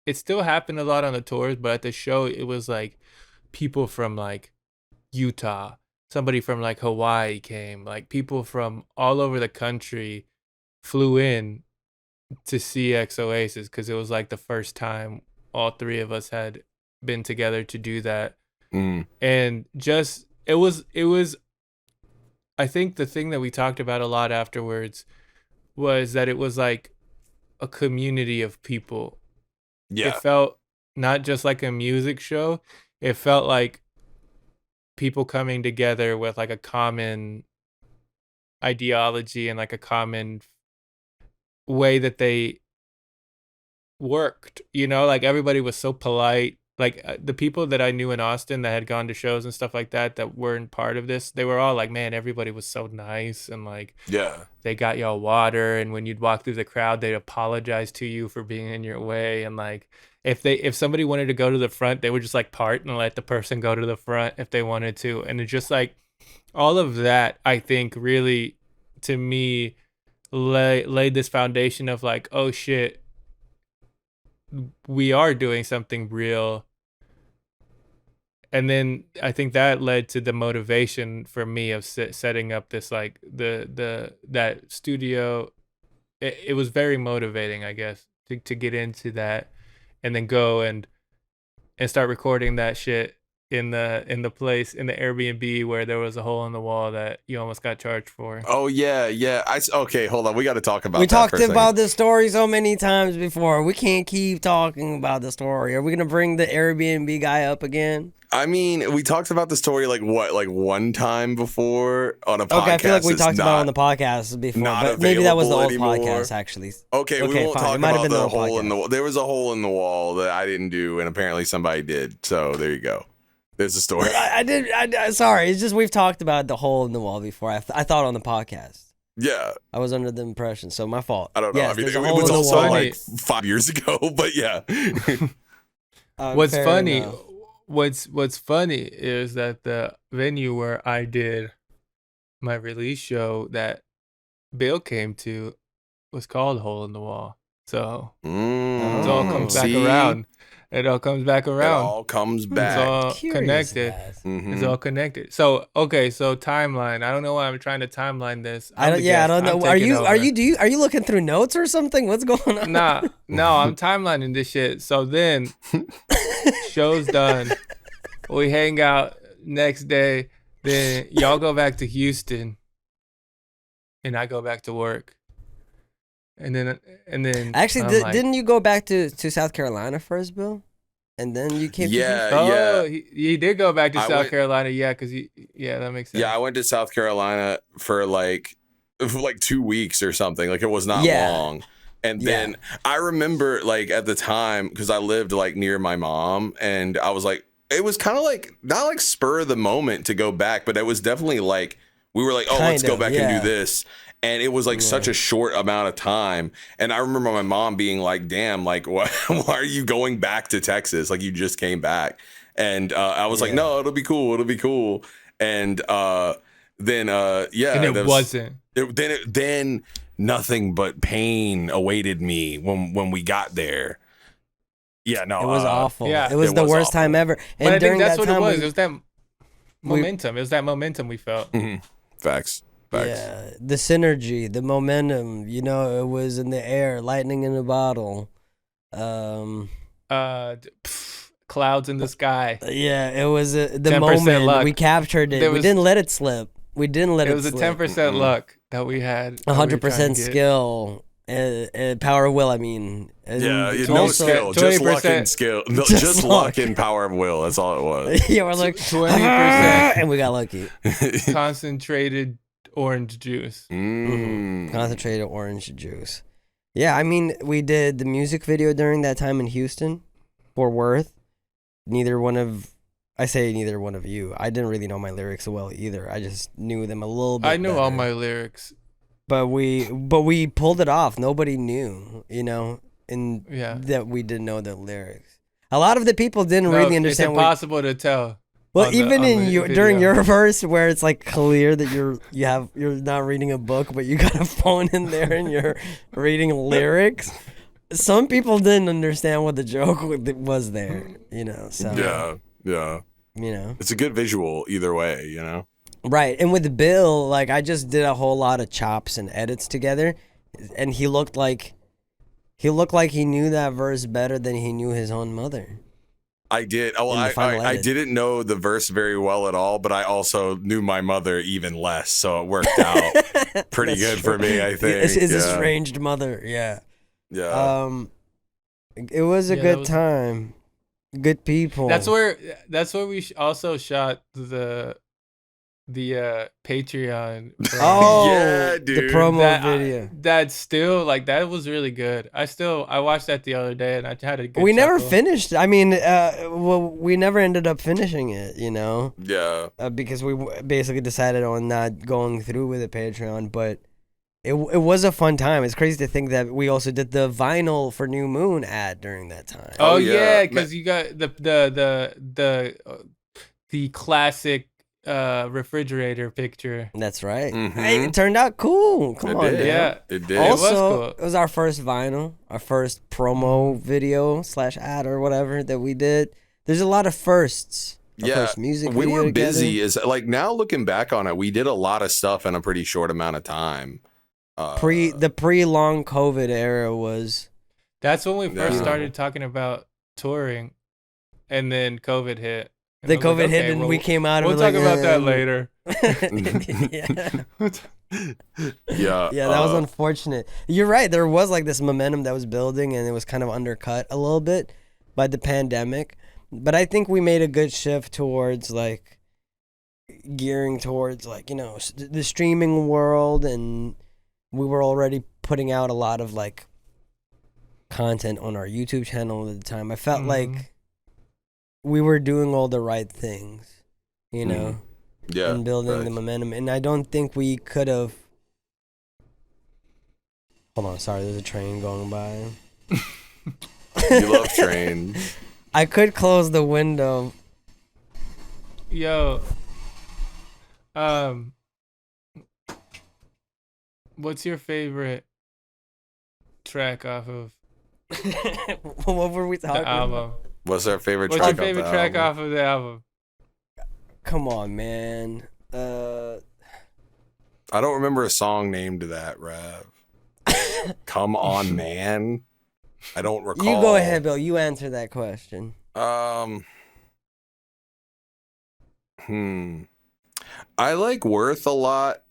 it still happened a lot on the tours, but at the show it was like people from like Utah, somebody from like Hawaii came, like people from all over the country flew in to see Oasis because it was like the first time all three of us had been together to do that. And just it was I think the thing that we talked about a lot afterwards was that it was like a community of people. Yeah. It felt not just like a music show. It felt like people coming together with like a common ideology and like a common way that they worked, you know, like everybody was so polite. Like the people that I knew in Austin that had gone to shows and stuff like that weren't part of this, they were all like, man, everybody was so nice, and like, yeah, they got y'all water, and when you'd walk through the crowd, they'd apologize to you for being in your way, and like if somebody wanted to go to the front, they would just like part and let the person go to the front if they wanted to. And it's just like all of that, I think, really to me laid this foundation of like, oh shit, we are doing something real. And then I think that led to the motivation for me of setting up this like that studio. It was very motivating, I guess, to get into that and then go and start recording that shit in the place in the Airbnb where there was a hole in the wall that you almost got charged for. Oh yeah. Okay, hold on. We got to talk about. We that talked for a second. about this story so many times before. We can't keep talking about the story. Are we gonna bring the Airbnb guy up again? I mean, we talked about the story like one time before on a podcast. Okay, I feel like we talked about it on the podcast before, but maybe that was the old podcast actually. Okay, we won't talk about the hole in the wall. There was a hole in the wall that I didn't do, and apparently somebody did. So there you go. There's the story. I did. Sorry, it's just we've talked about the hole in the wall before. I thought on the podcast. Yeah, I was under the impression, so my fault. I don't know. Yes, I mean, it was also like 5 years ago, but yeah. What's funny is that the venue where I did my release show that Bill came to was called Hole in the Wall. So it all comes back around. It all comes back around. It all comes back. It's all connected. Mm-hmm. It's all connected. So okay, so timeline. I don't know why I'm trying to timeline this. I don't know. Are you looking through notes or something? What's going on? No, I'm timelining this shit. So then show's done. We hang out next day. Then y'all go back to Houston, and I go back to work. And then actually, didn't you go back to South Carolina first, Bill? And then you came. Yeah. He did go back to South Carolina. Yeah, because that makes sense. Yeah, I went to South Carolina for like 2 weeks or something. Like it was not long. And then I remember like at the time, because I lived like near my mom, and I was like, it was kind of like not like spur of the moment to go back, but it was definitely like we were like, oh, let's go back and do this. And it was like such a short amount of time. And I remember my mom being like, damn, like, why are you going back to Texas? Like, you just came back. And I was like, no, it'll be cool. It'll be cool. And then, and it wasn't. Then nothing but pain awaited me when we got there. Yeah, no. It was awful. Yeah, it was the worst time ever. And but I think that's that what time it was. It was that momentum. It was that momentum we felt. Mm-hmm. Facts. Yeah, the synergy, the momentum, you know, it was in the air, lightning in a bottle. Clouds in the sky. Yeah, it was the 10% moment. luck. We captured it. We didn't let it slip. We didn't let it was slip. a 10% luck that we had. 100% skill. Power of will, I mean. And no skill, just luck and skill. No, just luck and power of will. That's all it was. Yeah, we're like 20%, and we got lucky. Concentrated orange juice. Concentrated orange juice. Yeah, I mean, we did the music video during that time in Houston, Fort Worth. Neither one of you. I didn't really know my lyrics so well either. I just knew them a little bit. I knew better. all my lyrics. But we pulled it off. Nobody knew, you know, that we didn't know the lyrics. A lot of the people didn't really understand. It's impossible to tell. Well, even during your verse, where it's like clear that you're not reading a book, but you got a phone in there and you're reading lyrics. Some people didn't understand what the joke was there, you know. So yeah. You know, it's a good visual either way, you know. Right, and with Bill, like I just did a whole lot of chops and edits together, and he looked like he knew that verse better than he knew his own mother. I did. Oh, I didn't know the verse very well at all, but I also knew my mother even less, so it worked out pretty good for me, I think. His estranged mother, yeah. Yeah. It was a good time. Good people. That's where we also shot the Patreon. Yeah, dude. The promo video. That's still like that was really good. I watched that the other day and I had a good. We never finished. I mean, we never ended up finishing it. You know. Yeah. Because we basically decided on not going through with the Patreon, but it was a fun time. It's crazy to think that we also did the vinyl for New Moon ad during that time. Oh yeah, because you got the classic refrigerator picture. That's right. Mm-hmm. Hey, it turned out cool. Come on, dude. Yeah, it did. Also, it was our first vinyl, our first promo video / ad or whatever that we did. There's a lot of first music we video were together. busy. Is like now looking back on it, we did a lot of stuff in a pretty short amount of time. The pre-long COVID era was. That's when we first started talking about touring, and then COVID hit. The COVID hit and we came out. We'll talk about that later. Yeah, that was unfortunate. You're right. There was like this momentum that was building, and it was kind of undercut a little bit by the pandemic. But I think we made a good shift towards like gearing towards like, you know, the streaming world, and we were already putting out a lot of like content on our YouTube channel at the time. I felt like we were doing all the right things, you know, and building the momentum. And I don't think we could have. Hold on, sorry, there's a train going by. You love trains. I could close the window. Yo, what's your favorite track off of what were we talking the album? about? What's our favorite What's track? your favorite track off of the album? Come on, man. I don't remember a song named that, Rav. Come on, man. I don't recall. You go ahead, Bill. You answer that question. I like Worth a lot.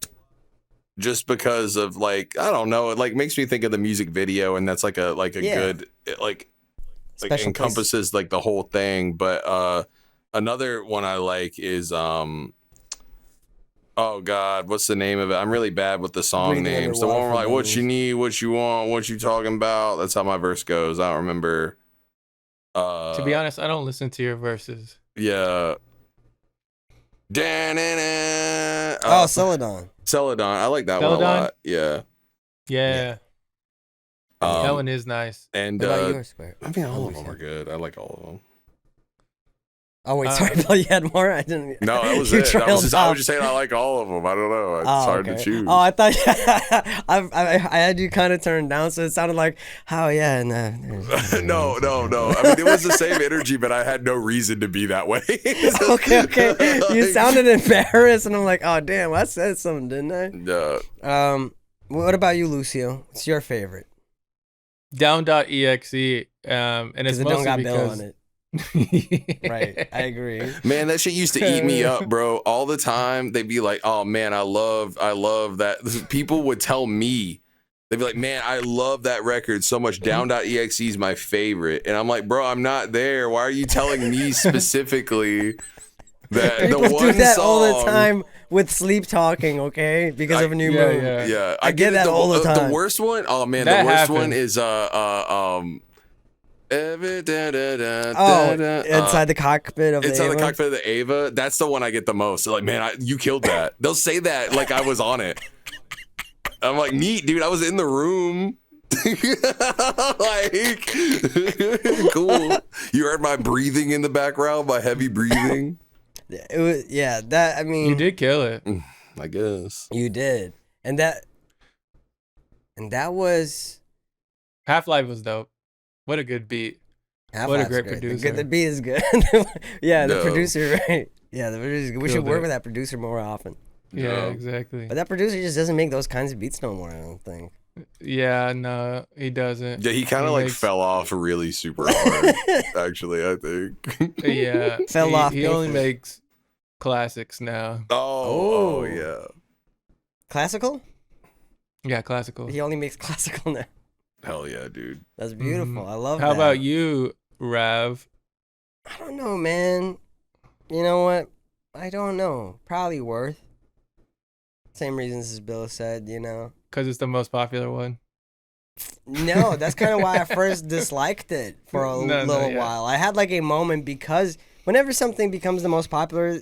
Just because of like, I don't know, it like makes me think of the music video, and that's like a good, it like encompasses like the whole thing. But another one I like is oh God, what's the name of it? I'm really bad with the song names. The one where like, what you need, what you want, what you talking about. That's how my verse goes. I don't remember. To be honest, I don't listen to your verses. Yeah. Celadon. Celadon. I like that one a lot. Yeah. That one is nice. And what about yours, Square? I mean, all of them are good. I like all of them. Oh wait, sorry, Bill. You had more. I didn't. No, that was you it. I trailed was off. just saying I like all of them. I don't know. It's hard to choose. Oh, I thought I had you kind of turned down, so it sounded like, oh yeah, no. No. I mean, it was the same energy, but I had no reason to be that way. Okay. You sounded embarrassed, and I'm like, oh damn, I said something, didn't I? No. What about you, Lucio? What's your favorite? Down.exe, and it's Because it mostly don't got because Bill on it. Right, I agree. Man, that shit used to eat me up, bro. All the time, they'd be like, "Oh man, I love that." People would tell me, they'd be like, "Man, I love that record so much. Down.exe is my favorite," and I'm like, "Bro, I'm not there. Why are you telling me specifically that People the one do that song?" all the time with sleep talking, okay? Because of a new moon. Yeah, I get that all the time. The worst one, oh man, That the worst happens. one is inside the cockpit of Inside the the Ava? cockpit of the Ava. That's the one I get the most. They're like, man, you killed that. They'll say that like I was on it. I'm like, neat, dude. I was in the room. Like, cool. You heard my breathing in the background, my heavy breathing. It was, yeah, that, I mean. You did kill it. I guess. You did. And that was. Half-Life was dope. What a good beat. What a great producer. The beat is good. Yeah, the No. producer, right? Yeah, the producer. We should Killed work it. with that producer more often. Yeah, No. exactly. But that producer just doesn't make those kinds of beats no more, I don't think. Yeah, no, he doesn't. Yeah, he kind of He like makes- fell off really super hard. Actually, I think. Yeah, Fell off He only painfully. makes classics now. Oh yeah. Classical? Yeah, classical. He only makes classical now. Hell yeah, dude. That's beautiful. I love that. How about you, Rav? I don't know, man. You know what? I don't know. Probably Worth. Same reasons as Bill said, you know. Because it's the most popular one. No, that's kind of why I first disliked it for a little while. I had like a moment because whenever something becomes the most popular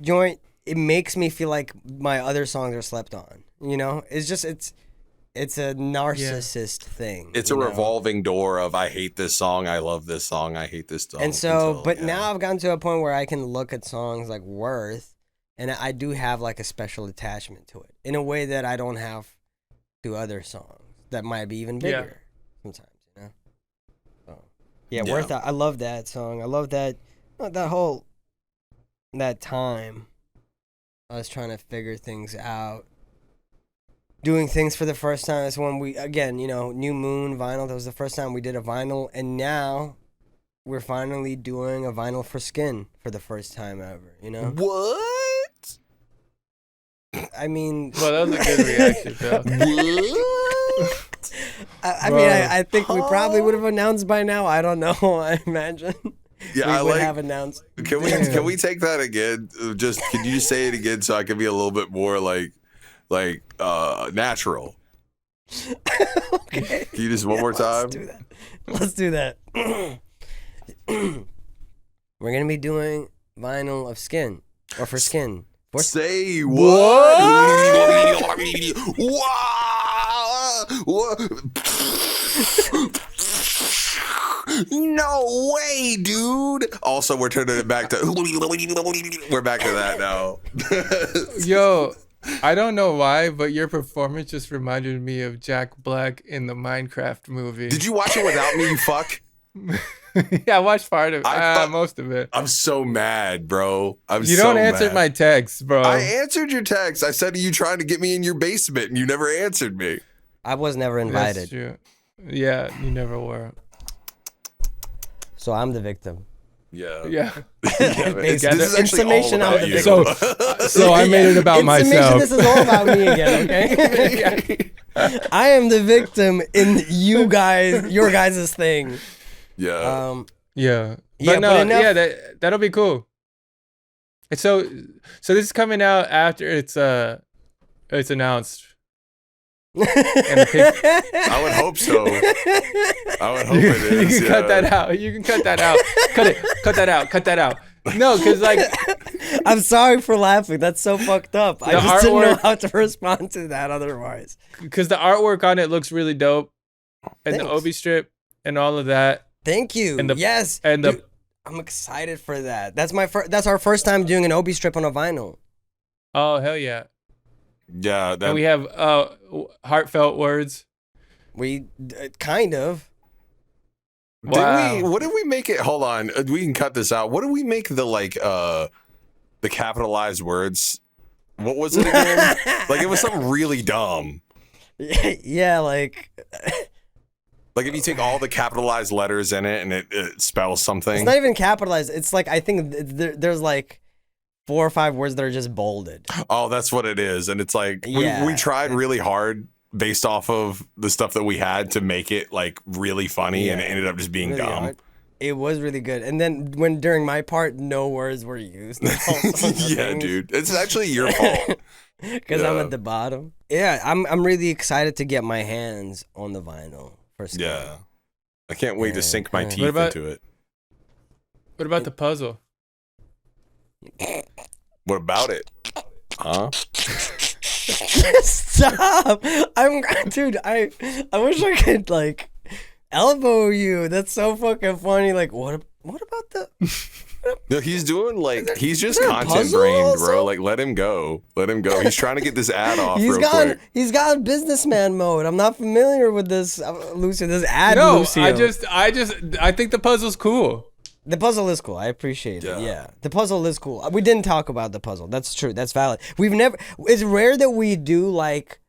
joint, it makes me feel like my other songs are slept on. You know, it's a narcissist thing. It's you a know? revolving door of I hate this song, I love this song, I hate this song. And so, until, but yeah. now I've gotten to a point where I can look at songs like Worth, and I do have like a special attachment to it in a way that I don't have to other songs that might be even bigger sometimes, you know? So, yeah, Yeah. Worth, I love that song. I love that time I was trying to figure things out. Doing things for the first time. That's when we, again, you know, New Moon vinyl. That was the first time we did a vinyl. And now we're finally doing a vinyl for Skin for the first time ever, you know? What? I mean... Well, that was a good reaction, though. What? I mean, I think we probably would have announced by now. I don't know. I imagine. Yeah, we I would like. have announced. Can we take that again? Can you just say it again so I can be a little bit more like natural? Okay. Can you just one more time? Let's do that. We're gonna be doing vinyl of Skin, or for Skin. Say what? What? No way, dude. Also, we're turning it back to. We're back to that now. Yo, I don't know why, but your performance just reminded me of Jack Black in the Minecraft movie. Did you watch it without me, you fuck? Yeah, I watched part of it. I Most of it. I'm so mad, bro. You don't answer my text, bro. I answered your text. I said, are you trying to get me in your basement? And you never answered me. I was never That's invited, true. Yeah, you never were. so I'm the victim. Yeah. Yeah. This is In actually summation, all I'm about the you. victim. So I made it about In summation, myself. this is all about me again, okay? I am the victim in your guys' thing. Yeah. Yeah. Yeah, But no, but enough- yeah, that'll be cool. And so this is coming out after it's announced. I would hope so. I would hope it is. You can cut that out. You can cut that out. Cut it. Cut that out. Cut that out. No, because like I'm sorry for laughing. That's so fucked up. I The just didn't know artwork- how to respond to that otherwise. because the artwork on it looks really dope, and the Thanks. Obi strip and all of that, Thank you. And the- yes. and the Dude, I'm excited for that. That's our first time doing an Obi strip on a vinyl. Oh hell yeah! Yeah, And we have heartfelt words. We kind of. Wow. What did we make it? Hold on, we can cut this out. What did we make the capitalized words? What was it again? Like it was something really dumb. Yeah, like if you take all the capitalized letters in it and it spells something. It's not even capitalized. It's like I think there's like 4 or 5 words that are just bolded. Oh, that's what it is. And it's like we tried really hard based off of the stuff that we had to make it like really funny, and it ended up just being really dumb. Hard. It was really good. And then during my part, no words were used. Yeah, dude. It's actually your fault. Because I'm at the bottom. Yeah, I'm really excited to get my hands on the vinyl. Yeah. I can't wait to sink my teeth into it. What about the puzzle? What about it? Huh? Stop! Dude, I wish I could like elbow you. That's so fucking funny. Like, what about the? No, he's doing he's just content brained, bro. Like, let him go. Let him go. He's trying to get this ad off real quick. He's got businessman mode. I'm not familiar with this, Lucio. This ad, Lucio. I think the puzzle's cool. The puzzle is cool. I appreciate it. Yeah. The puzzle is cool. We didn't talk about the puzzle. That's true. That's valid. It's rare that we do like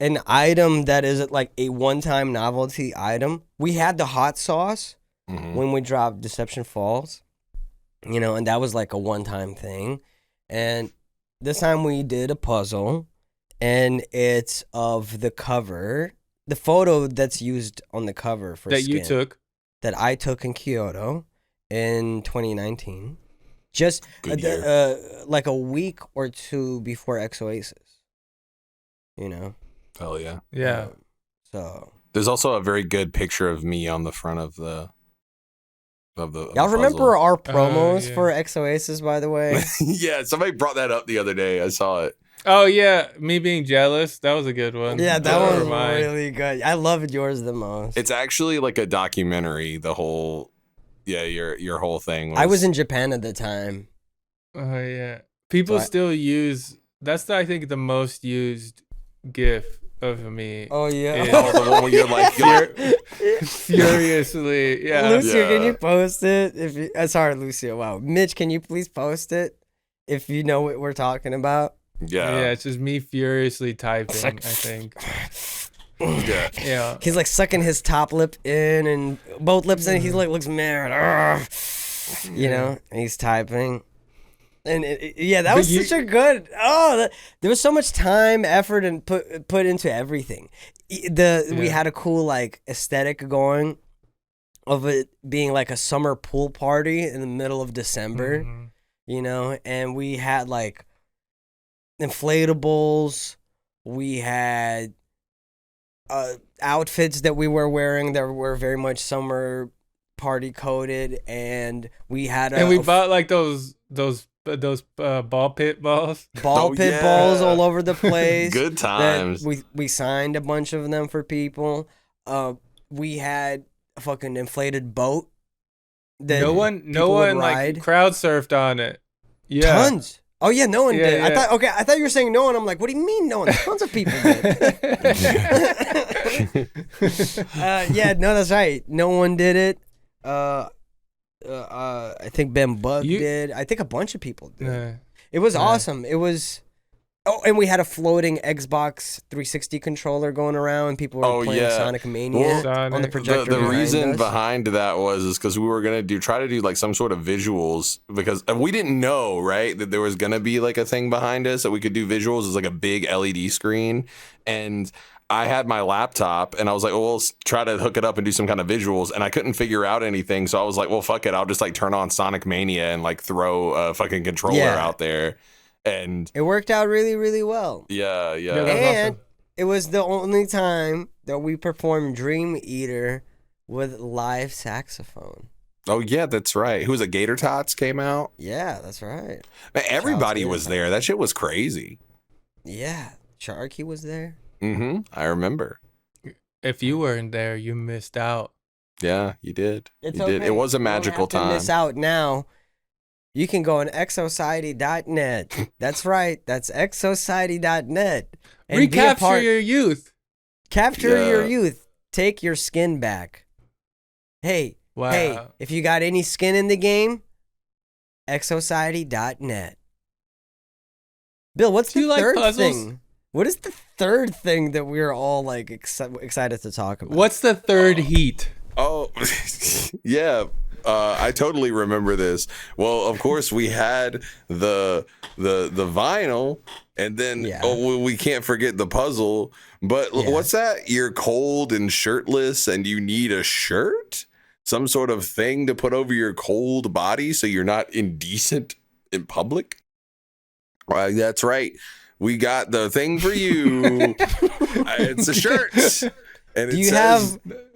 an item that is like a one-time novelty item. We had the hot sauce when we dropped Deception Falls, and that was like a one-time thing. And this time we did a puzzle, and it's of the cover, the photo that's used on the cover for that Skin, you took, that I took in Kyoto in 2019, just like a week or 2 before EXOCIETY. Hell yeah. Yeah. So there's also a very good picture of me on the front of the y'all remember our promos for EXOCIETY, by the way? Yeah, somebody brought that up the other day. I saw it. Oh yeah, me being jealous. That was a good one. Yeah, that was really good. I loved yours the most. It's actually like a documentary. The whole, your whole thing. I was in Japan at the time. Oh yeah, people still use. That's I think the most used GIF of me. Oh yeah, the one where you're like furiously. Yeah, Lucio, can you post it? If you, sorry, Lucio. Wow, Mitch, can you please post it if you know what we're talking about? Yeah, it's just me furiously typing. I think. Yeah. He's like sucking his top lip in and both lips in. He's like looks mad. And he's typing. And that was such a good. There was so much time, effort, and put into everything. We had a cool like aesthetic going of it being like a summer pool party in the middle of December, and we had like inflatables. We had outfits that we were wearing that were very much summer party coded, and we had we bought like those ball pit balls balls all over the place. Good times. We signed a bunch of them for people. We had a fucking inflated boat that no one like crowd surfed on it. Yeah, tons. Oh yeah, no one did. Yeah. I thought you were saying no one. I'm like, what do you mean no one? Tons of people did. No, that's right. No one did it. I think Ben Bug did. I think a bunch of people did. It was awesome. It was. Oh, and we had a floating Xbox 360 controller going around. People were playing Sonic Mania on the projector. The reason behind that was because we were gonna try to do like some sort of visuals, because we didn't know, right, that there was gonna be like a thing behind us that we could do visuals. It was like a big LED screen, and I had my laptop, and I was like, well, let's try to hook it up and do some kind of visuals, and I couldn't figure out anything, so I was like, well, fuck it, I'll just like turn on Sonic Mania and like throw a fucking controller out there. And it worked out really, really well. Yeah. And it was the only time that we performed Dream Eater with live saxophone. Oh, yeah, that's right. Who was it? Gator Tots came out? Yeah, that's right. Man, everybody was there. That shit was crazy. Yeah. Sharky was there. I remember. If you weren't there, you missed out. Yeah, you did. It's You okay. did. It was a You magical don't have to time. miss out now. You can go on exosociety.net. That's right. That's exosociety.net. And be a Recapture part. your youth. Capture your Yeah. youth. Take your skin back. Hey, Wow. hey, if you got any skin in the game, exosociety.net. Bill, what's Do you the like third puzzles? thing? What is the third thing that we're all like excited to talk about? What's the third heat? Oh, yeah. I totally remember this. Well, of course, we had the vinyl, and then Yeah. we can't forget the puzzle. But Yeah. what's that? You're cold and shirtless, and you need a shirt, some sort of thing to put over your cold body so you're not indecent in public. That's right. We got the thing for you. It's a shirt. And Do it you says have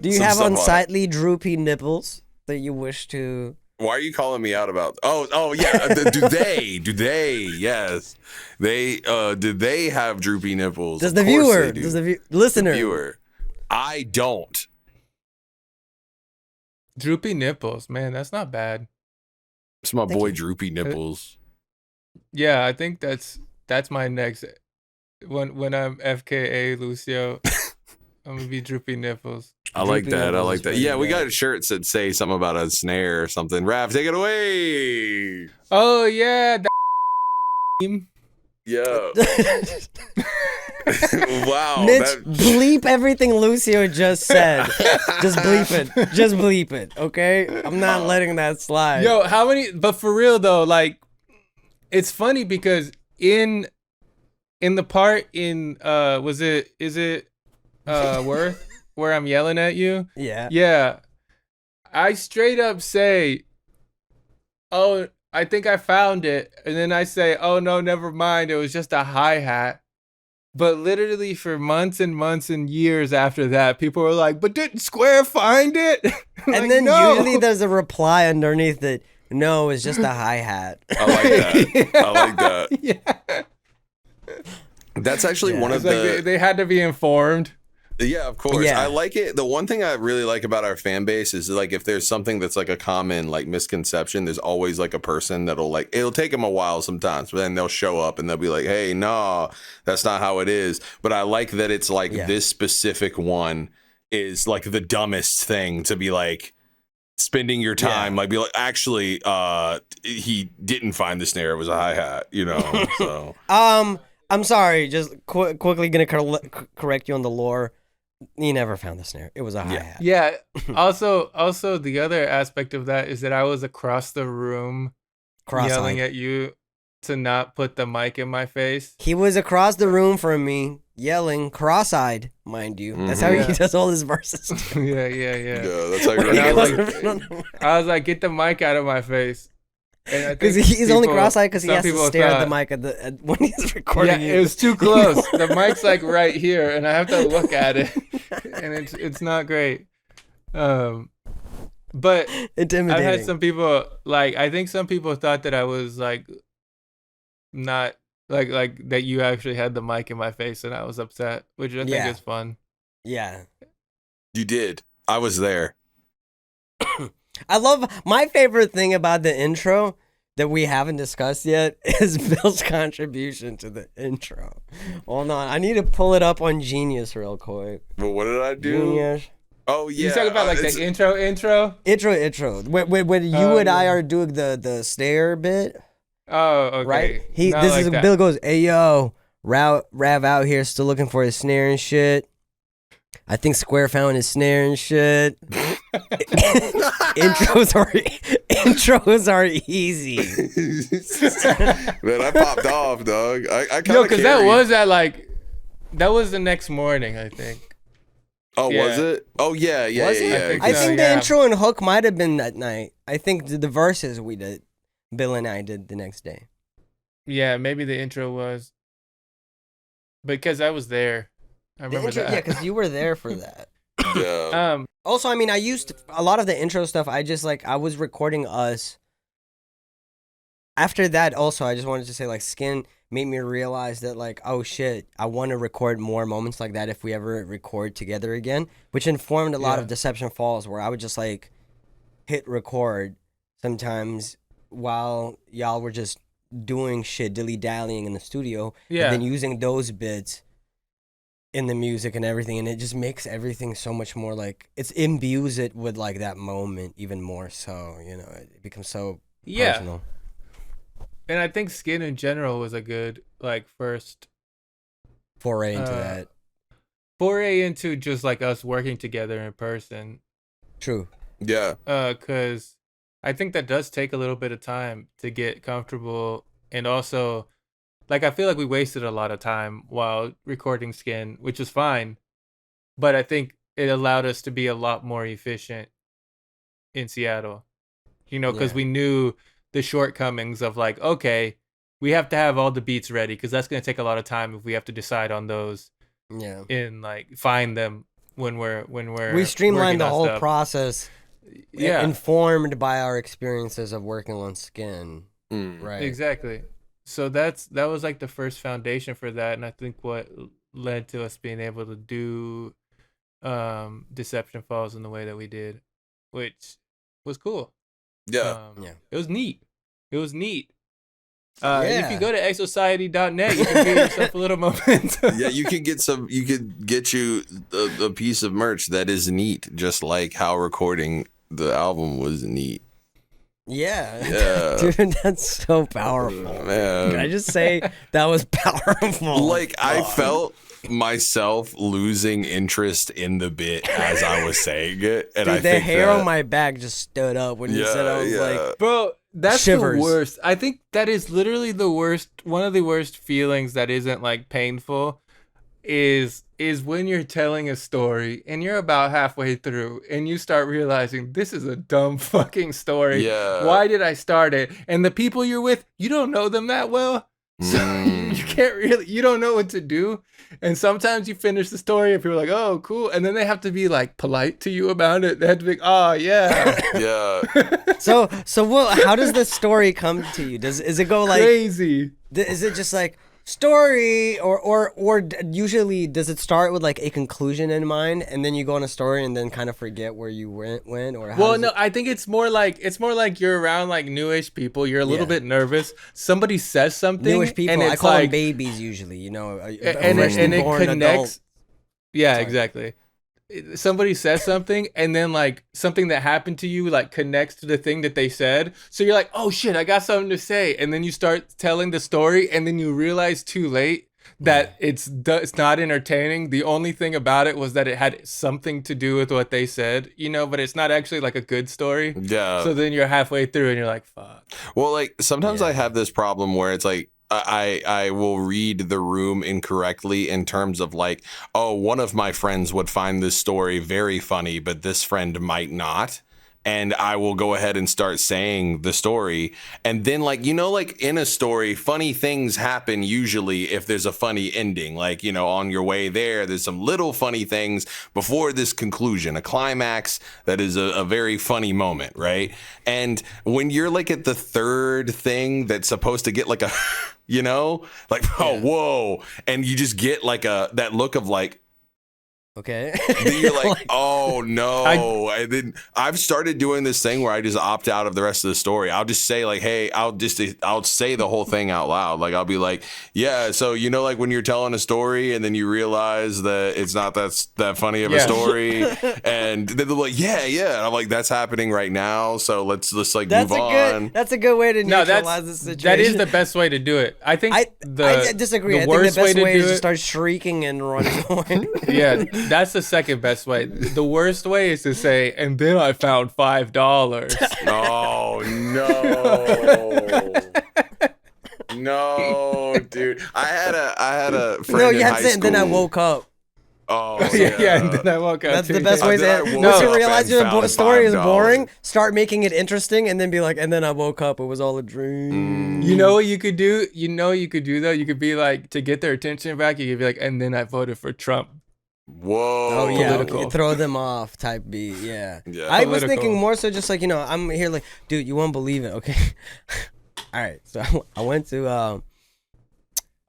some stuff on it. unsightly droopy nipples that you wish to? Why are you calling me out about? Oh yeah. Do they? Yes, they. Did they have droopy nipples? Does Of the course viewer? they do. Does the listener? Viewer? I don't. Droopy nipples, man, that's not bad. It's my Thank boy you. Droopy Nipples. Yeah, I think that's my next. When I'm FKA Lucio, I'm gonna be droopy nipples. I like Droopy that. I nipples like is that. pretty Yeah, we good. got shirts that say something about a snare or something. Raph, take it away. Oh yeah, Yeah. Wow. Mitch, that- bleep everything Lucio just said. Just bleep it. Just bleep it. Okay, I'm not letting that slide. yo, how many? But for real though, like, it's funny because in the part in is it Worth where I'm yelling at you? Yeah. Yeah, I straight up say, "Oh, I think I found it," and then I say, "Oh no, never mind. It was just a hi-hat." But literally for months and months and years after that, people were like, "But didn't Square find it?" And Like, then no. usually there's a reply underneath that. No, it's just a hi hat. I like that. I like that. Yeah. That's actually Yeah. one It's of like the. they had to be informed. Yeah, of course. Yeah. I like it. The one thing I really like about our fan base is like if there's something that's like a common like misconception, there's always like a person that'll like it'll take them a while sometimes, but then they'll show up and they'll be like, "Hey, no, that's not how it is." But I like that it's like Yeah. this specific one is like the dumbest thing to be like spending your time like be like actually he didn't find the snare, it was a hi-hat, you know. So I'm sorry. Just quickly gonna correct you on the lore. You never found the snare. It was a hi hat. Yeah. Also, the other aspect of that is that I was across the room yelling at you to not put the mic in my face. He was across the room from me, yelling, cross-eyed, mind you. That's how Mhm. he does all his verses. Yeah. yeah, that's how you And I was run it. like, I was like, get the mic out of my face. Because he's only cross-eyed because he some has to people stare at the thought- mic when he's recording. Yeah, it was too close. The mic's like right here, and I have to look at it, and it's not great. But intimidating. I've had some people like I think some people thought that I was like not like that you actually had the mic in my face, and I was upset, which I think Yeah. is fun. Yeah. You did. I was there. I love my favorite thing about the intro that we haven't discussed yet is Bill's contribution to the intro. Hold on, I need to pull it up on Genius real quick. But what did I do? Genius. Oh yeah. You talk about like it's- the intro. Intro. When you and I are doing the snare bit, Oh, okay. right? Not This like is that. Bill goes, "Hey yo, Rav out here still looking for his snare and shit. I think Square found his snare and shit." intros are easy. Man, I popped off, dog. I kind Yo, of because that was the next morning, I think. Oh, yeah. was it? Oh yeah, yeah, Was yeah. it? yeah. think I so, think yeah. the intro and hook might have been that night. I think the verses we did, Bill and I did the next day. Yeah, maybe the intro was because I was there. I The remember intro, that. yeah, because you were there for that. Yeah. Also, I mean, I used a lot of the intro stuff. I was recording us. After that, also, I just wanted to say, like, Skin, made me realize that like, oh shit, I want to record more moments like that if we ever record together again, which informed a lot of Deception Falls, where I would just like hit record sometimes while y'all were just doing shit, dilly-dallying in the studio, and then using those bits in the music and everything, and it just makes everything so much more like, it's imbues it with like that moment even more so, you know, it becomes so personal. And I think Skin in general was a good like first foray into that. Foray into just like us working together in person. True. Yeah. Because I think that does take a little bit of time to get comfortable, and also like I feel like we wasted a lot of time while recording Skin, which is fine, but I think it allowed us to be a lot more efficient in Seattle, you know, because we knew the shortcomings of like, okay, we have to have all the beats ready because that's going to take a lot of time if we have to decide on those and like find them when we streamlined the whole process, yeah, informed by our experiences of working on Skin. Right, exactly. So that was like the first foundation for that, and I think what led to us being able to do Deception Falls in the way that we did, which was cool. It was neat. If you go to exosociety.net, you can get yourself a little momentum. Yeah, you could get you a piece of merch that is neat, just like how recording the album was neat. Yeah. Dude, that's so powerful. Man. Can I just say that was powerful? Like, I felt myself losing interest in the bit as I was saying it. And dude, the hair on my back just stood up when you said I was like, bro, that's shivers. The worst. I think that is literally the worst. One of the worst feelings that isn't like painful is when you're telling a story and you're about halfway through and you start realizing this is a dumb fucking story. Yeah. Why did I start it? And the people you're with, you don't know them that well. So you don't know what to do. And sometimes you finish the story and people are like, oh, cool. And then they have to be like polite to you about it. They have to be like, oh, yeah. Yeah. So what, how does the story come to you? Is it go like crazy? Is it just like story or usually does it start with like a conclusion in mind and then you go on a story and then kind of forget where you went or how I think it's more like you're around like newish people, you're a little bit nervous, somebody says something, newish people, and it's I call like, them babies usually, you know, and it connects exactly. Somebody says something and then like something that happened to you like connects to the thing that they said, so you're like, oh shit, I got something to say, and then you start telling the story and then you realize too late that it's not entertaining. The only thing about it was that it had something to do with what they said, you know, but it's not actually like a good story. So then you're halfway through and you're like, fuck. Well, like sometimes I have this problem where it's like I will read the room incorrectly in terms of like, oh, one of my friends would find this story very funny, but this friend might not. And I will go ahead and start saying the story. And then like, you know, like in a story, funny things happen usually if there's a funny ending. Like, you know, on your way there's some little funny things before this conclusion, a climax that is a very funny moment, right? And when you're like at the third thing that's supposed to get like a, you know, like, oh, whoa. And you just get like that look of like, okay. Then you're like, oh no. I've started doing this thing where I just opt out of the rest of the story. I'll just say like, hey, I'll say the whole thing out loud. Like I'll be like, yeah, so you know, like when you're telling a story and then you realize that it's not that funny of a story, and then they're like, yeah, and I'm like, that's happening right now. So let's like move on. That's a good way to neutralize the situation. That is the best way to do it. I think I disagree. I think the best way is to start shrieking and running away. Yeah. That's the second best way. The worst way is to say, and then I found $5. Oh no. No, dude. I had a friend in high school. And then I woke up. Oh yeah, and then I woke up. That's the best way to once you realize your story is boring, start making it interesting, and then be like, and then I woke up, it was all a dream. You know what you could do? Though? You could be like, to get their attention back, you could be like, and then I voted for Trump. Whoa. Oh yeah, okay. Throw them off type beat. Yeah. I was thinking more so just like, you know, I'm here like, dude, you won't believe it. Okay. All right. So I went to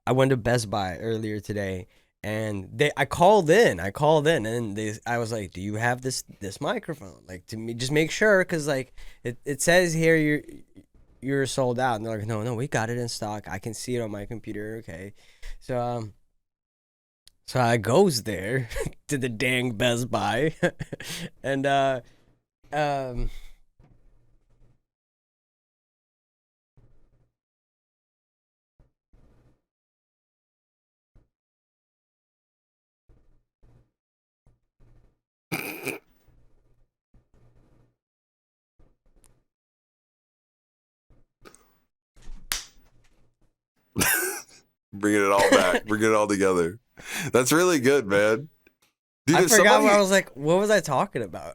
I went to Best Buy earlier today, and I called in, and I was like, "Do you have this microphone? Like, to me, just make sure, because like it says here you're sold out." And they're like, "No, we got it in stock. I can see it on my computer." Okay, so I goes there to the dang Best Buy, and Bringing it all back, bringing it all together. That's really good, man. Dude, I forgot what I was like. What was I talking about?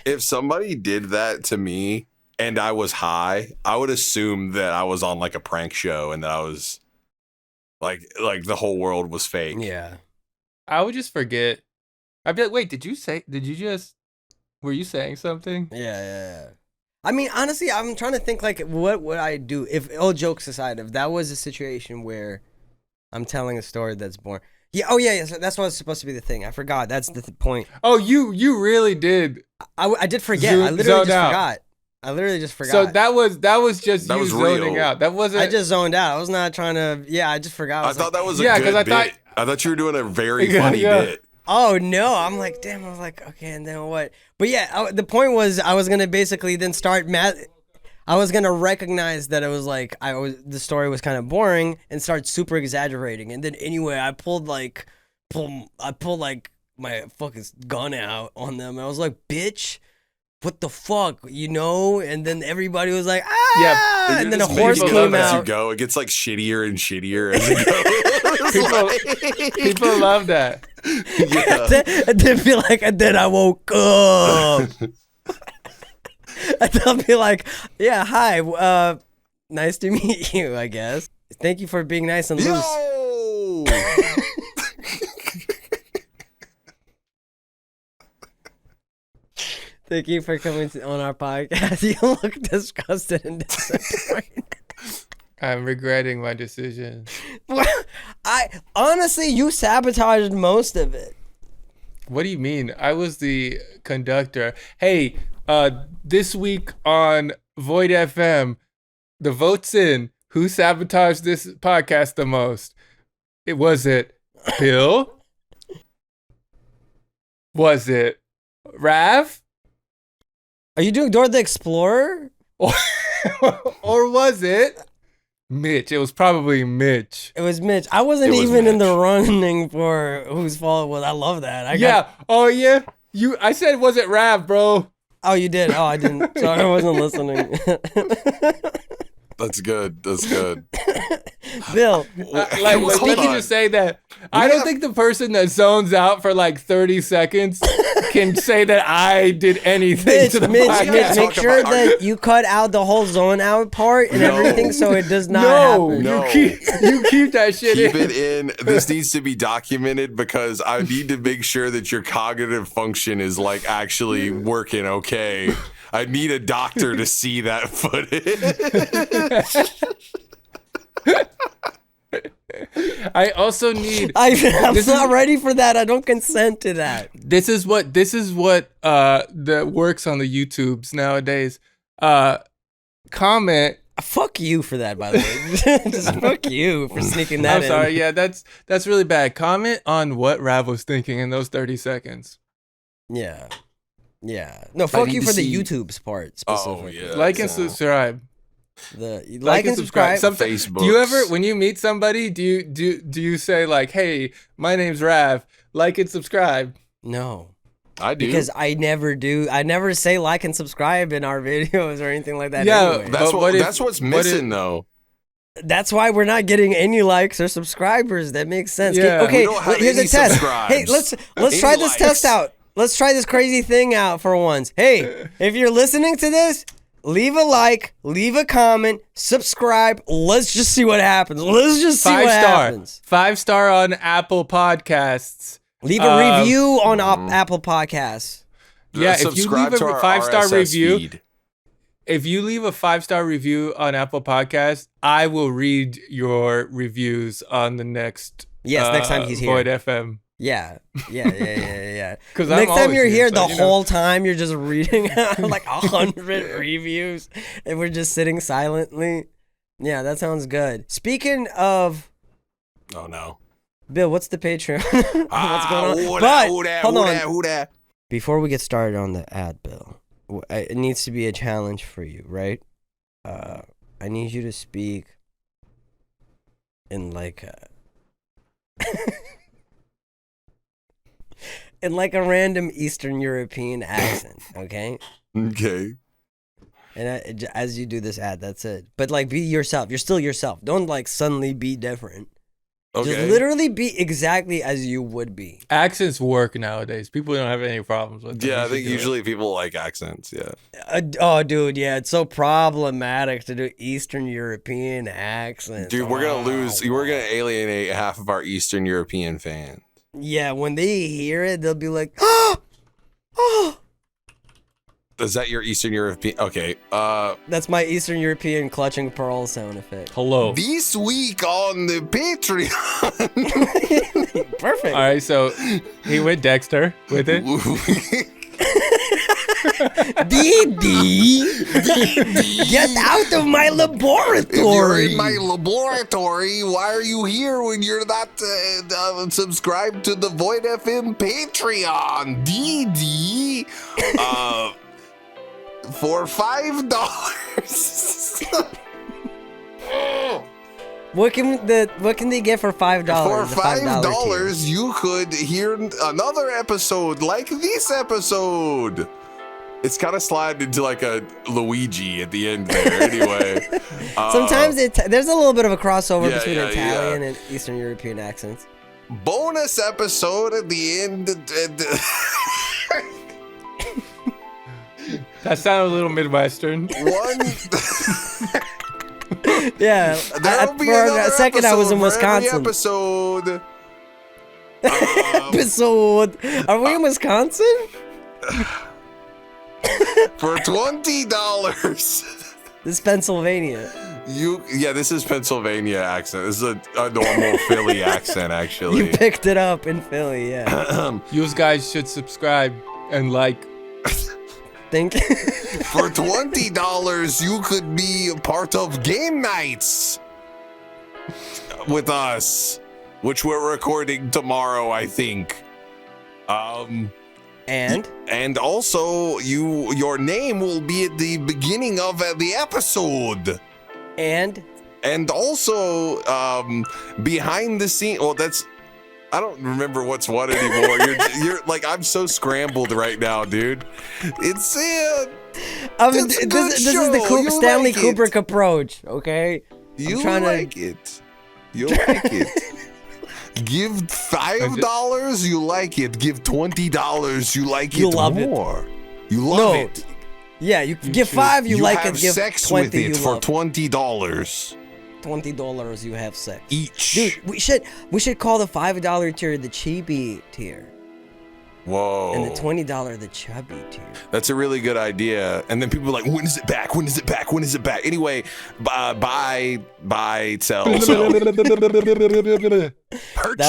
If somebody did that to me and I was high, I would assume that I was on like a prank show and that I was like the whole world was fake. Yeah. I would just forget. I'd be like, wait, were you saying something? Yeah. I mean, honestly, I'm trying to think, like, what would I do if, all jokes aside, if that was a situation where I'm telling a story that's boring. Yeah. Oh, yeah. So that's what's supposed to be the thing. I forgot. That's the point. Oh, you really did. I did forget. I literally just forgot. So that was just you zoning real. out. That wasn't. I just zoned out. I was not trying to. Yeah, I just forgot. I thought that was a good bit. I thought you were doing a very funny bit. Oh no! I'm like, damn. I was like, okay, and then what? But yeah, the point was, I was gonna basically then start I was gonna recognize that it was like the story was kind of boring and start super exaggerating, and then anyway, I pulled like my fucking gun out on them. I was like, bitch, what the fuck, you know? And then everybody was like, ah, yeah. And then a horse came out. As you go, it gets like shittier and shittier as you go. People love that. Yeah. And then I woke up. And they'll be like, yeah, hi, nice to meet you, I guess. Thank you for being nice and loose. Yo! Thank you for coming on our podcast. You look disgusted and disappointed. I'm regretting my decision. Honestly, you sabotaged most of it. What do you mean? I was the conductor. Hey, this week on VOIDFM, the votes in. Who sabotaged this podcast the most? Was it Bill? Was it Rav? Are you doing Dora the Explorer? Or was it Mitch? It was probably Mitch. It was Mitch. I wasn't even in the running for whose fault it was. I love that. Oh yeah. I said, was it Rav, bro? Oh, you did? Oh, I didn't. Sorry, I wasn't listening. That's good. Bill. We can just say that I don't think the person that zones out for like 30 seconds can say that I did anything to the podcast. Make sure that you cut out the whole zone out part and everything so it does not happen. No, you keep that shit in. Keep it in. This needs to be documented because I need to make sure that your cognitive function is like actually working okay. I need a doctor to see that footage. I also need. I'm not ready for that. I don't consent to that. This is what that works on the YouTubes nowadays. Comment. Fuck you for that, by the way. Just fuck you for sneaking that in. I'm sorry. Yeah, that's really bad. Comment on what Rav was thinking in those 30 seconds. Yeah. No, fuck you for the YouTube's part specifically. Oh, yeah. Like and subscribe. Like and subscribe. Facebook. Do you ever, when you meet somebody, do you say like, "Hey, my name's Rav. Like and subscribe"? No, I do, because I never do. I never say like and subscribe in our videos or anything like that. Yeah, anyway. That's what's missing though. That's why we're not getting any likes or subscribers. That makes sense. Yeah. Okay, here's a test. Subscribes. Hey, let's try this test out. Let's try this crazy thing out for once. Hey, if you're listening to this, leave a like, leave a comment, subscribe. Let's just see what happens. Let's just see what happens. 5-star on Apple Podcasts. Leave a review on Apple Podcasts. Yeah, if you leave a 5-star review, if you leave a 5-star review on Apple Podcasts, I will read your reviews on the next. Yes, next time he's here. Void FM. Yeah. Because I'm next time always you're here, so, the whole time you're just reading like 100 reviews, and we're just sitting silently. Yeah, that sounds good. Speaking of, oh no, Bill, what's the Patreon? What's going on? Hold on. Before we get started on the ad, Bill, it needs to be a challenge for you, right? I need you to speak in like in like a random Eastern European accent, okay? Okay. And as you do this ad, that's it. But like, be yourself. You're still yourself. Don't like suddenly be different. Okay. Just literally be exactly as you would be. Accents work nowadays. People don't have any problems with them. Yeah, I think usually people like accents. Yeah. Oh, dude, yeah, it's so problematic to do Eastern European accents. Dude, we're gonna lose. We're gonna alienate half of our Eastern European fans. Yeah, when they hear it, they'll be like, oh. Is that your Eastern European? Okay. That's my Eastern European clutching pearl sound effect. Hello. This week on the Patreon. Perfect. All right, so he went Dexter with it. DD, get out of my laboratory. If you're in my laboratory, why are you here when you're not subscribed to the Void FM Patreon? DD. For $5. What can they get for $5? For $5, you could hear another episode like this episode. It's kind of sliding into like a Luigi at the end there. Anyway, sometimes there's a little bit of a crossover between Italian and Eastern European accents. Bonus episode at the end. That sounded a little Midwestern. Yeah, for a second I was in Wisconsin. Episode. Episode. Are we in Wisconsin? For $20. This is Pennsylvania. This is Pennsylvania accent. This is a normal Philly accent, actually. You picked it up in Philly, yeah. You guys should subscribe and like. For $20, you could be a part of game nights with us, which we're recording tomorrow, I think. And also your name will be at the beginning of the episode. And also behind the scene. Well, I don't remember what's what anymore. You're like, I'm so scrambled right now, dude. This is the Stanley Kubrick approach, okay? You'll like it. Give $5, you like it. Give $20, you like it more. You love it. Yeah, you give $5, you like it. Give sex 20, with it for $20. $20 you have sex each. Dude, we should call the $5 tier the chibi tier. Whoa. And the $20 the chubby tier. That's a really good idea. And then people are like, when is it back? When is it back? When is it back? Anyway, buy, sell. Purchase that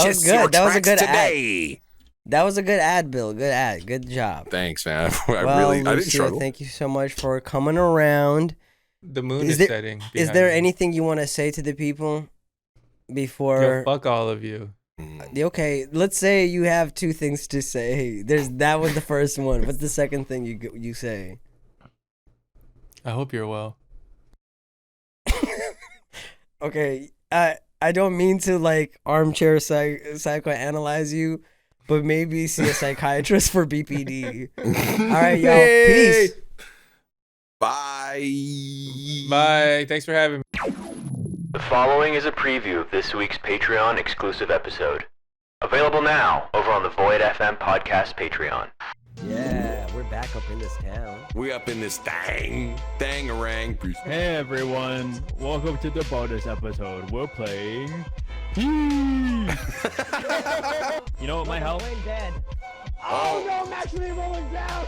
was good. Your that was a good today. Ad. That was a good ad, Bill. Good ad. Good job. Thanks, man. I didn't struggle. Thank you so much for coming around. The moon is setting. Is there anything you want to say to the people before? Yo, fuck all of you. Okay, let's say you have two things to say. That was the first one. What's the second thing you say? I hope you're well. Okay, I don't mean to like armchair psychoanalyze you, but maybe see a psychiatrist for BPD. All right, y'all. Peace. Bye. Bye. Thanks for having me. The following is a preview of this week's Patreon exclusive episode. Available now over on the Void FM podcast Patreon. Yeah, we're back up in this town. We up in this dang-a-rang. Hey everyone, welcome to the bonus episode. We're playing. You know what might help? Dead. Oh no, I'm actually rolling down.